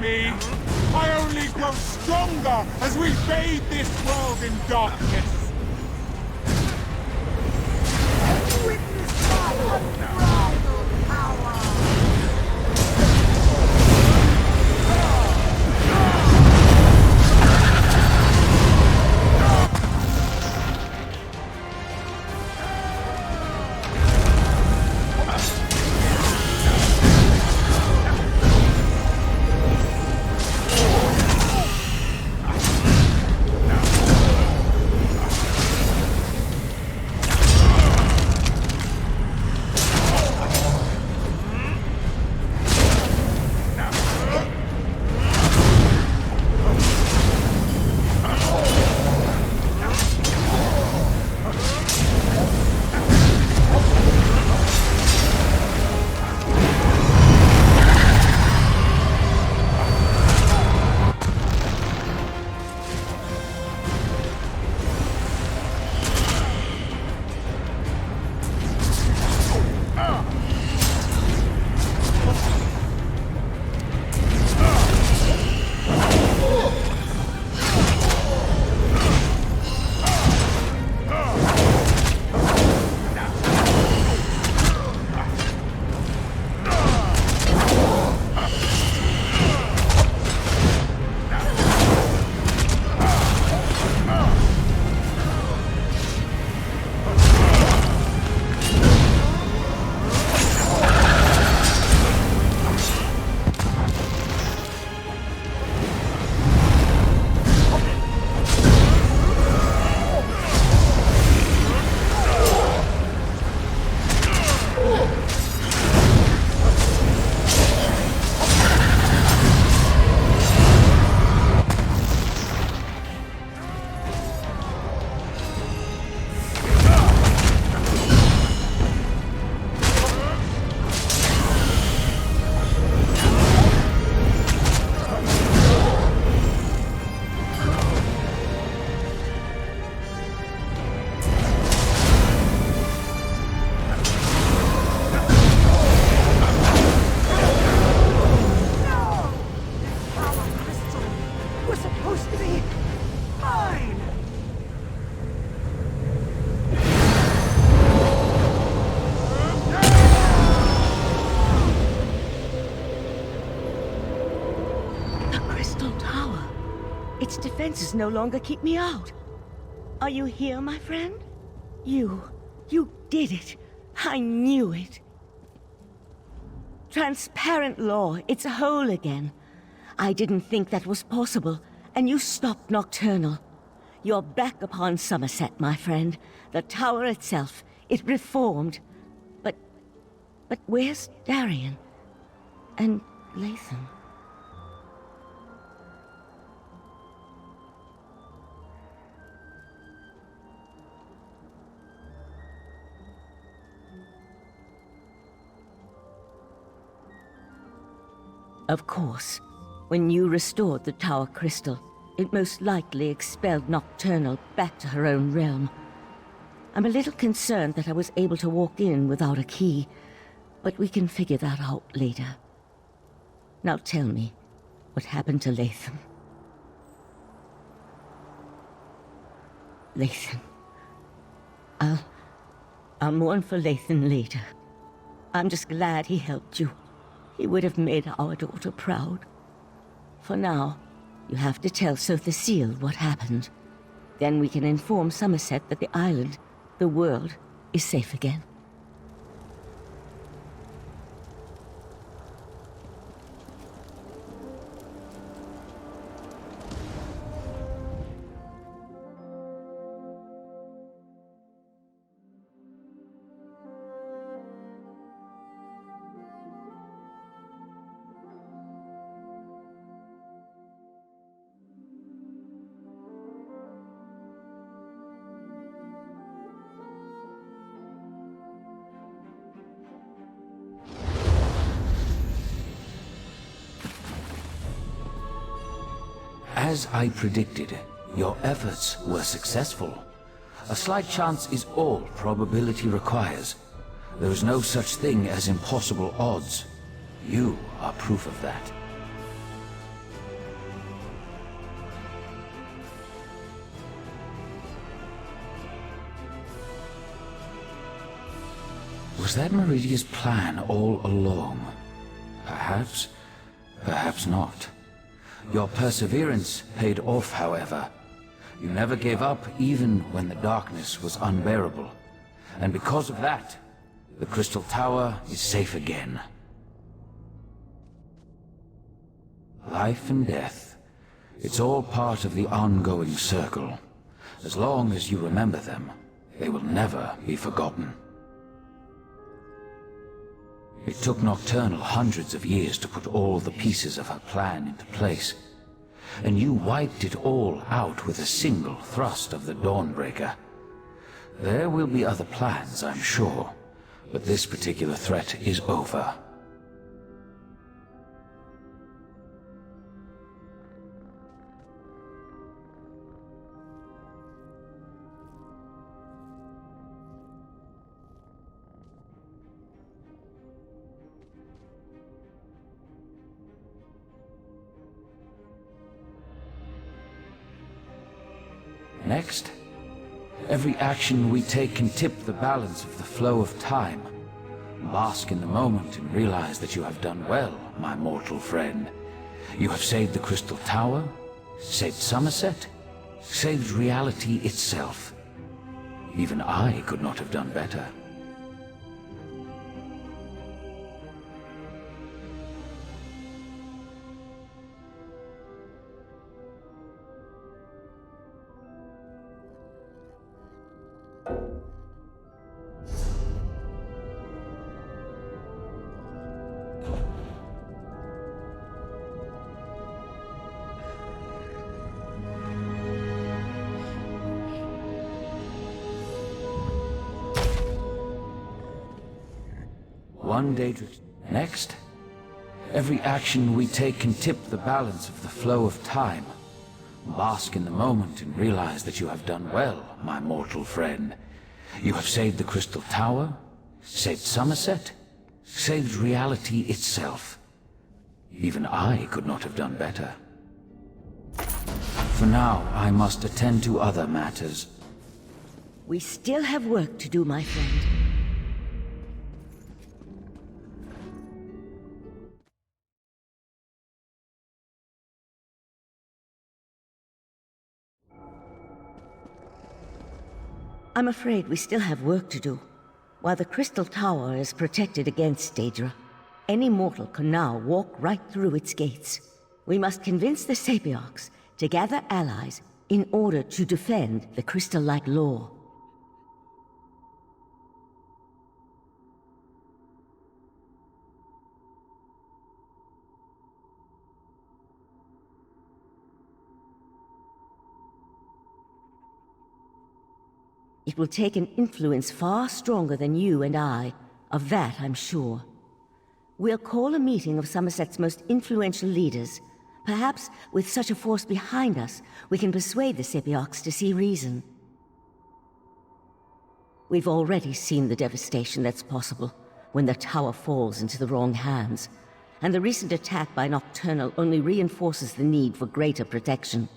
Speaker 11: me! I only grow stronger as we bathe this world in darkness!
Speaker 10: Witness my unbridled power!
Speaker 2: Its defenses no longer keep me out. Are you here, my friend? You did it. I knew it. Transparent law, it's whole again. I didn't think that was possible, and you stopped Nocturnal. You're back upon Summerset, my friend. The tower itself, it reformed. But where's Darian? And Latham? Of course, when you restored the Tower Crystal, it most likely expelled Nocturnal back to her own realm. I'm a little concerned that I was able to walk in without a key, but we can figure that out later. Now tell me, what happened to Latham? Latham. I'll mourn for Latham later. I'm just glad he helped you. He would have made our daughter proud. For now, you have to tell Sotha Seal what happened. Then we can inform Summerset that the island, the world, is safe again.
Speaker 6: As I predicted, your efforts were successful. A slight chance is all probability requires. There is no such thing as impossible odds. You are proof of that. Was that Meridia's plan all along? Perhaps, perhaps not. Your perseverance paid off, however. You never gave up even when the darkness was unbearable. And because of that, the Crystal Tower is safe again. Life and death, it's all part of the ongoing circle. As long as you remember them, they will never be forgotten. It took Nocturnal hundreds of years to put all the pieces of her plan into place. And you wiped it all out with a single thrust of the Dawnbreaker. There will be other plans, I'm sure, but this particular threat is over. Next, every action we take can tip the balance of the flow of time. Bask in the moment and realize that you have done well, my mortal friend. You have saved the Crystal Tower, saved Summerset, saved reality itself. Even I could not have done better. One day to... Next, every action we take can tip the balance of the flow of time. Bask in the moment and realize that you have done well, my mortal friend. You have saved the Crystal Tower, saved Summerset, saved reality itself. Even I could not have done better. For now, I must attend to other matters.
Speaker 2: We still have work to do, my friend. I'm afraid we still have work to do. While the Crystal Tower is protected against Daedra, any mortal can now walk right through its gates. We must convince the Sapiarchs to gather allies in order to defend the crystal-like lore. It will take an influence far stronger than you and I. Of that, I'm sure. We'll call a meeting of Summerset's most influential leaders. Perhaps, with such a force behind us, we can persuade the Sapiarchs to see reason. We've already seen the devastation that's possible when the tower falls into the wrong hands. And the recent attack by Nocturnal only reinforces the need for greater protection.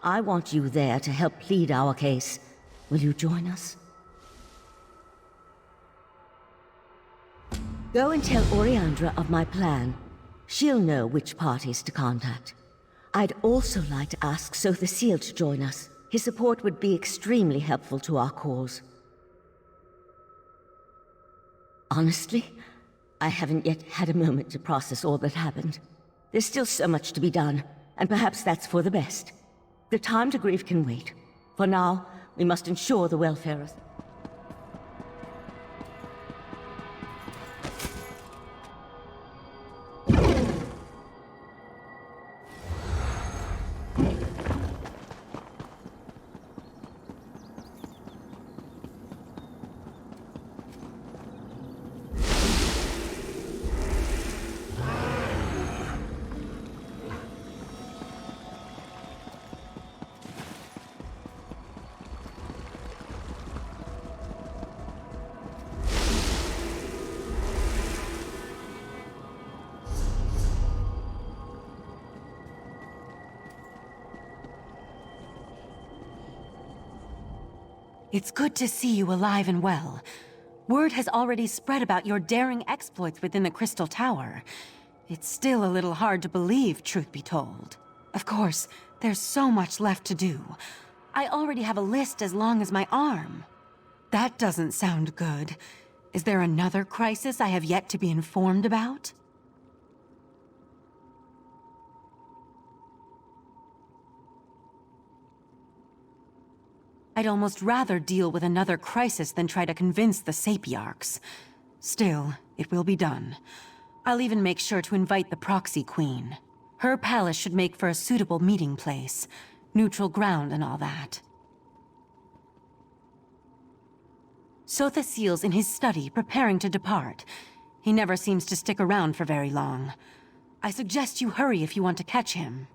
Speaker 2: I want you there to help plead our case. Will you join us? Go and tell Oriandra of my plan. She'll know which parties to contact. I'd also like to ask Sotha Seal to join us. His support would be extremely helpful to our cause. Honestly, I haven't yet had a moment to process all that happened. There's still so much to be done, and perhaps that's for the best. The time to grieve can wait. For now, we must ensure the welfare of...
Speaker 5: It's good to see you alive and well. Word has already spread about your daring exploits within the Crystal Tower. It's still a little hard to believe, truth be told. Of course, there's so much left to do. I already have a list as long as my arm. That doesn't sound good. Is there another crisis I have yet to be informed about? I'd almost rather deal with another crisis than try to convince the Sapiarchs. Still, it will be done. I'll even make sure to invite the Proxy Queen. Her palace should make for a suitable meeting place. Neutral ground and all that. Sothasil's in his study, preparing to depart. He never seems to stick around for very long. I suggest you hurry if you want to catch him.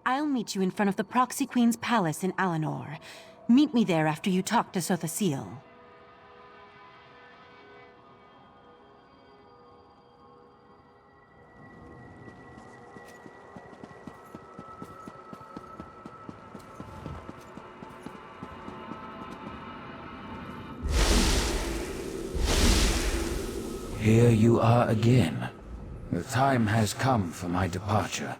Speaker 5: I'll meet you in front of the Proxy Queen's palace in Alinor. Meet me there after you talk to Sothasil.
Speaker 6: Here you are again. The time has come for my departure.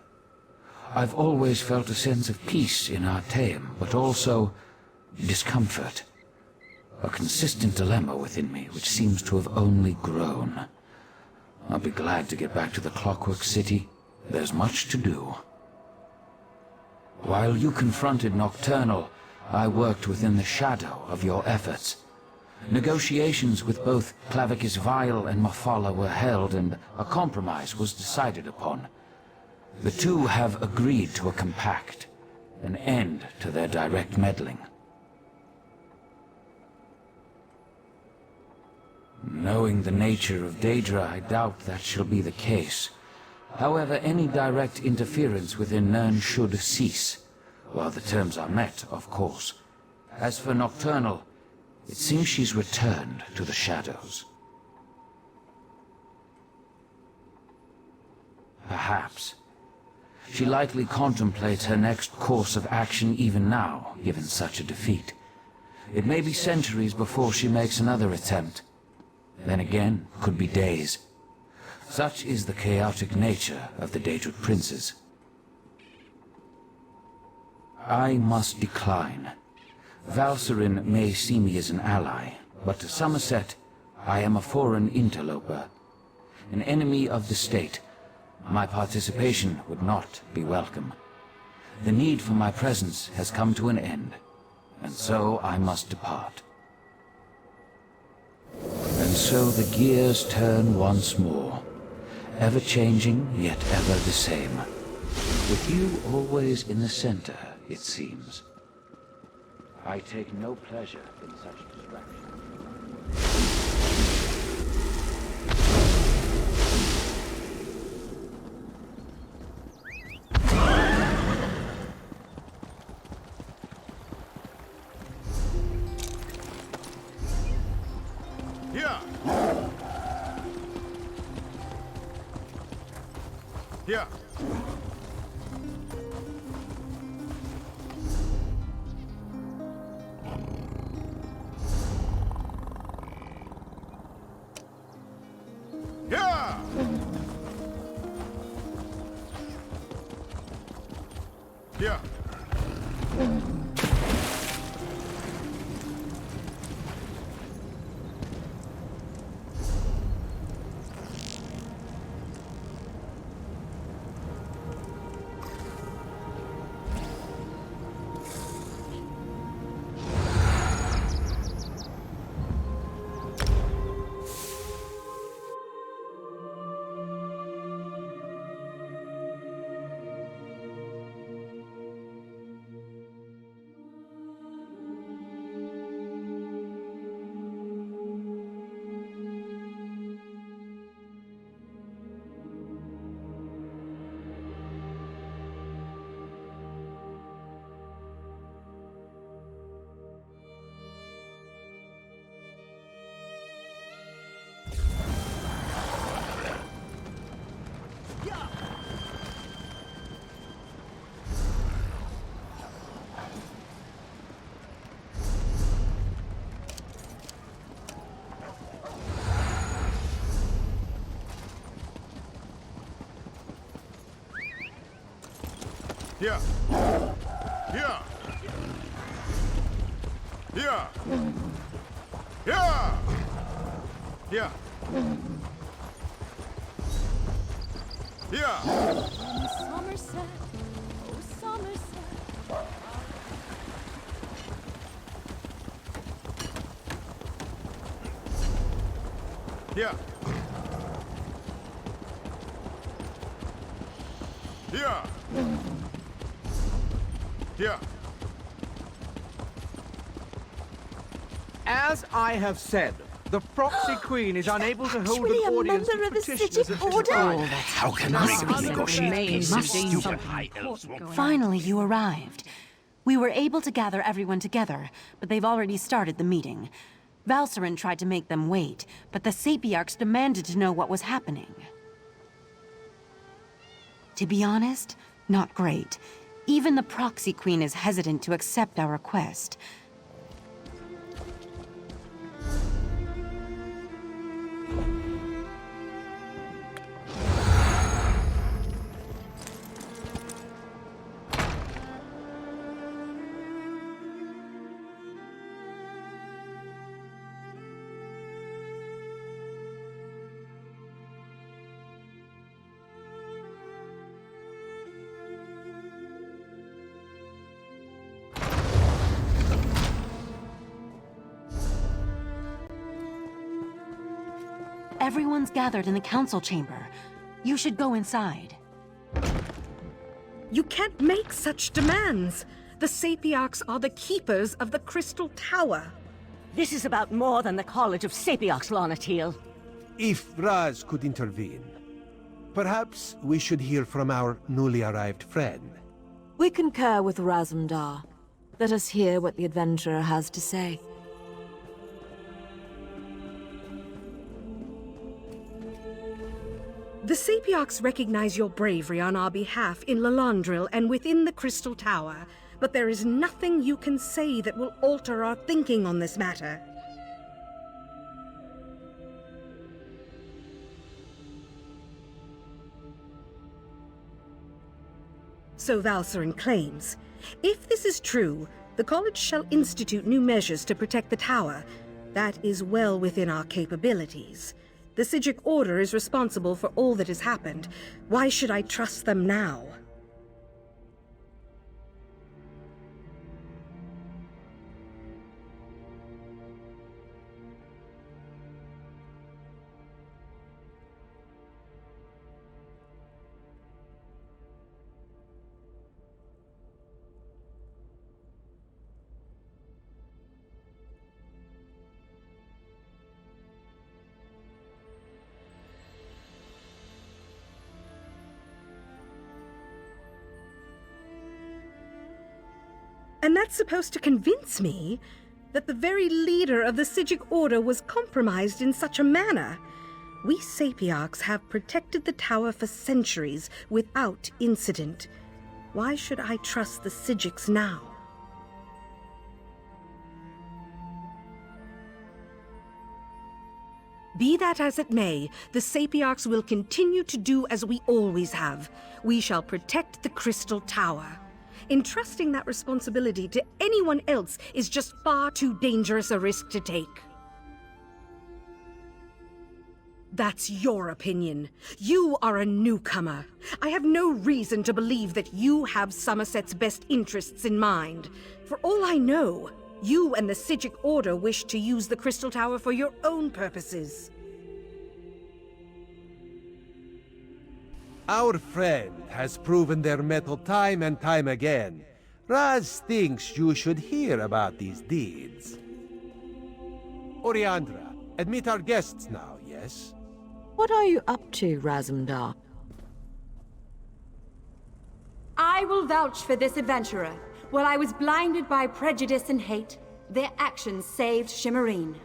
Speaker 6: I've always felt a sense of peace in Artaeum, but also discomfort. A consistent dilemma within me, which seems to have only grown. I'll be glad to get back to the Clockwork City. There's much to do. While you confronted Nocturnal, I worked within the shadow of your efforts. Negotiations with both Clavicus Vile and Mafala were held, and a compromise was decided upon. The two have agreed to a compact, an end to their direct meddling. Knowing the nature of Daedra, I doubt that shall be the case. However, any direct interference within Nirn should cease, while the terms are met, of course. As for Nocturnal, it seems she's returned to the shadows. Perhaps. She likely contemplates her next course of action even now, given such a defeat. It may be centuries before she makes another attempt. Then again, could be days. Such is the chaotic nature of the Daedric princes. I must decline. Valserin may see me as an ally, but to Summerset, I am a foreign interloper. An enemy of the state. My participation would not be welcome. The need for my presence has come to an end, and so I must depart. And so the gears turn once more, ever-changing, yet ever the same. With you always in the center, it seems. I take no pleasure in such distraction.
Speaker 11: Here! Here! Yeah! Yeah. Here. Here. Here. Here. Here. Here.
Speaker 9: Summerset, oh Summerset.
Speaker 11: Here. Here. Here.
Speaker 12: As I have said, the proxy queen is unable to hold
Speaker 2: Actually
Speaker 12: an
Speaker 2: a
Speaker 12: audience
Speaker 2: member
Speaker 12: with
Speaker 2: of the
Speaker 12: petitioners
Speaker 2: City
Speaker 12: at this
Speaker 2: Order?
Speaker 12: time.
Speaker 3: How can
Speaker 5: Must
Speaker 3: Rigby
Speaker 5: be
Speaker 3: negotiate peace
Speaker 5: Must
Speaker 3: with
Speaker 5: be
Speaker 3: stupid
Speaker 5: something
Speaker 3: high elves won't
Speaker 5: Finally, you arrived. We were able to gather everyone together, but they've already started the meeting. Valcerin tried to make them wait, but the Sapiarchs demanded to know what was happening. To be honest, not great. Even the Proxy Queen is hesitant to accept our request. Everyone's gathered in the council chamber. You should go inside.
Speaker 13: You can't make such demands. The Sapiarchs are the keepers of the Crystal Tower.
Speaker 2: This is about more than the College of Sapiarchs, Lonatil.
Speaker 4: If Raz could intervene, perhaps we should hear from our newly arrived friend.
Speaker 14: We concur with Razumdar. Let us hear what the adventurer has to say.
Speaker 13: The Sapiarchs recognize your bravery on our behalf in Lalandril and within the Crystal Tower, but there is nothing you can say that will alter our thinking on this matter. So Valcerin claims. If this is true, the College shall institute new measures to protect the tower. That is well within our capabilities. The Psijic Order is responsible for all that has happened. Why should I trust them now? And that's supposed to convince me that the very leader of the Psijic Order was compromised in such a manner. We Sapiarchs have protected the tower for centuries without incident. Why should I trust the Psijics now? Be that as it may, the Sapiarchs will continue to do as we always have. We shall protect the Crystal Tower. Entrusting that responsibility to anyone else is just far too dangerous a risk to take. That's your opinion. You are a newcomer. I have no reason to believe that you have Summerset's best interests in mind. For all I know, you and the Psijic Order wish to use the Crystal Tower for your own purposes.
Speaker 4: Our friend has proven their mettle time and time again. Raz thinks you should hear about these deeds. Oriandra, admit our guests now, yes?
Speaker 14: What are you up to, Razumdar?
Speaker 9: I will vouch for this adventurer. While I was blinded by prejudice and hate, their actions saved Shimmerine.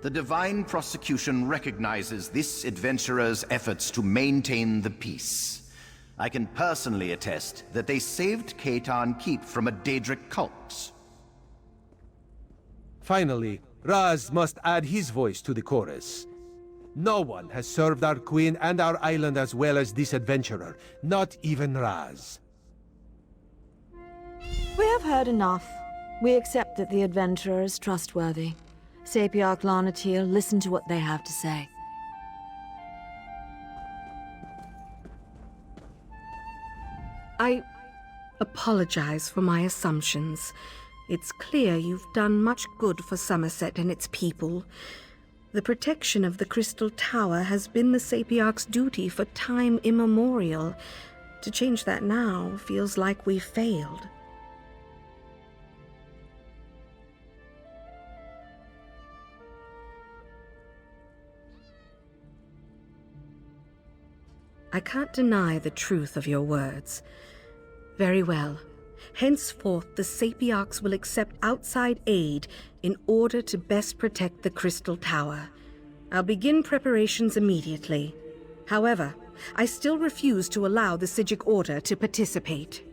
Speaker 15: The Divine Prosecution recognizes this adventurer's efforts to maintain the peace. I can personally attest that they saved Katan Keep from a Daedric cult.
Speaker 4: Finally, Raz must add his voice to the chorus. No one has served our queen and our island as well as this adventurer, not even Raz.
Speaker 14: We have heard enough. We accept that the adventurer is trustworthy. Sapiarch Larnatir, listen to what they have to say.
Speaker 13: I apologize for my assumptions. It's clear you've done much good for Summerset and its people. The protection of the Crystal Tower has been the Sapiarch's duty for time immemorial. To change that now feels like we've failed. I can't deny the truth of your words. Very well. Henceforth, the Sapiarchs will accept outside aid in order to best protect the Crystal Tower. I'll begin preparations immediately. However, I still refuse to allow the Psijic Order to participate.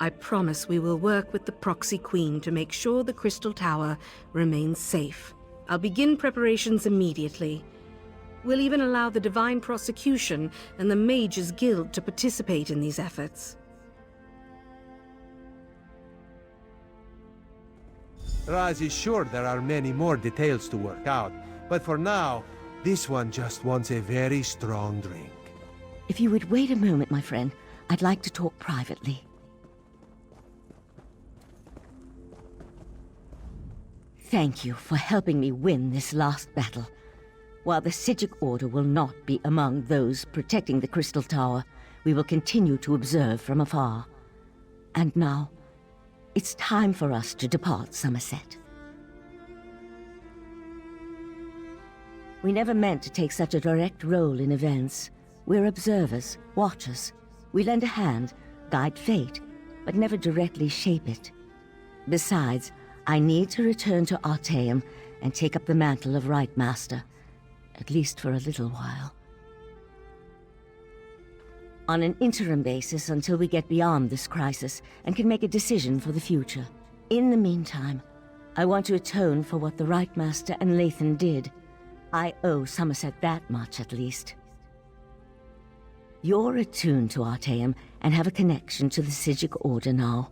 Speaker 13: I promise we will work with the Proxy Queen to make sure the Crystal Tower remains safe. I'll begin preparations immediately. We'll even allow the Divine Prosecution and the Mages Guild to participate in these efforts.
Speaker 4: Raz is sure there are many more details to work out, but for now, this one just wants a very strong drink.
Speaker 2: If you would wait a moment, my friend, I'd like to talk privately. Thank you for helping me win this last battle. While the Psijic Order will not be among those protecting the Crystal Tower, we will continue to observe from afar. And now, it's time for us to depart Summerset. We never meant to take such a direct role in events. We're observers, watchers. We lend a hand, guide fate, but never directly shape it. Besides, I need to return to Artaeum and take up the mantle of Rite Master, at least for a little while. On an interim basis until we get beyond this crisis and can make a decision for the future. In the meantime, I want to atone for what the Rite Master and Lathan did. I owe Summerset that much, at least. You're attuned to Artaeum and have a connection to the Psijic Order now.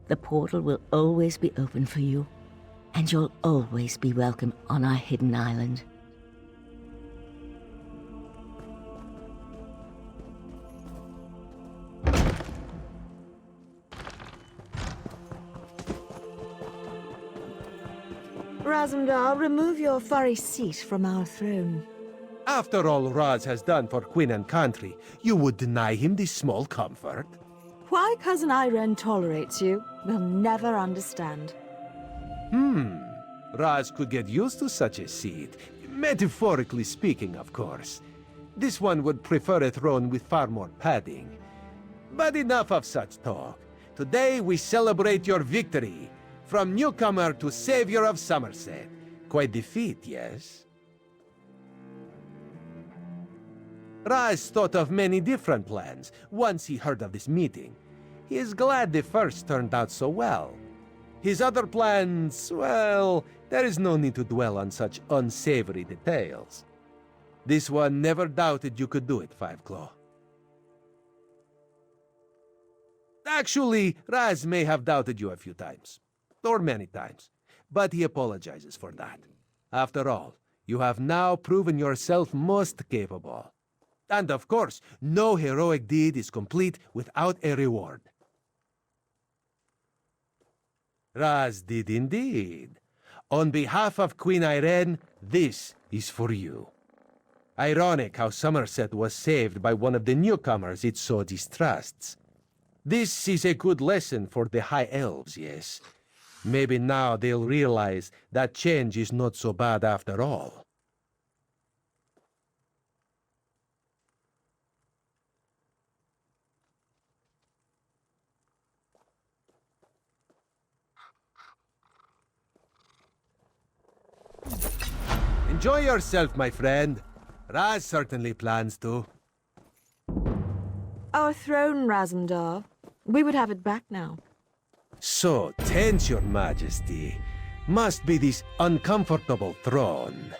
Speaker 2: The portal will always be open for you, and you'll always be welcome on our hidden island.
Speaker 14: Razumdar, remove your furry seat from our throne.
Speaker 4: After all Raz has done for Queen and country, you would deny him this small comfort?
Speaker 14: Why Cousin Irene tolerates you, we'll never understand.
Speaker 4: Raz could get used to such a seat. Metaphorically speaking, of course. This one would prefer a throne with far more padding. But enough of such talk. Today we celebrate your victory. From newcomer to savior of Summerset. Quite the feat, yes? Raz thought of many different plans once he heard of this meeting. He is glad the first turned out so well. His other plans, well, there is no need to dwell on such unsavory details. This one never doubted you could do it, Fiveclaw. Actually, Raz may have doubted you a few times. Or many times. But he apologizes for that. After all, you have now proven yourself most capable. And of course, no heroic deed is complete without a reward. Raz did indeed. On behalf of Queen Irene, this is for you. Ironic how Summerset was saved by one of the newcomers it so distrusts. This is a good lesson for the High Elves, yes. Maybe now they'll realize that change is not so bad after all. Enjoy yourself, my friend. Raz certainly plans to.
Speaker 14: Our throne, Razumdar. We would have it back now.
Speaker 4: So tense, Your Majesty. Must be this uncomfortable throne.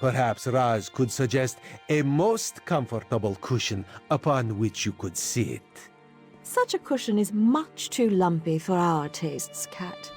Speaker 4: Perhaps Raz could suggest a most comfortable cushion upon which you could sit.
Speaker 14: Such a cushion is much too lumpy for our tastes, Cat.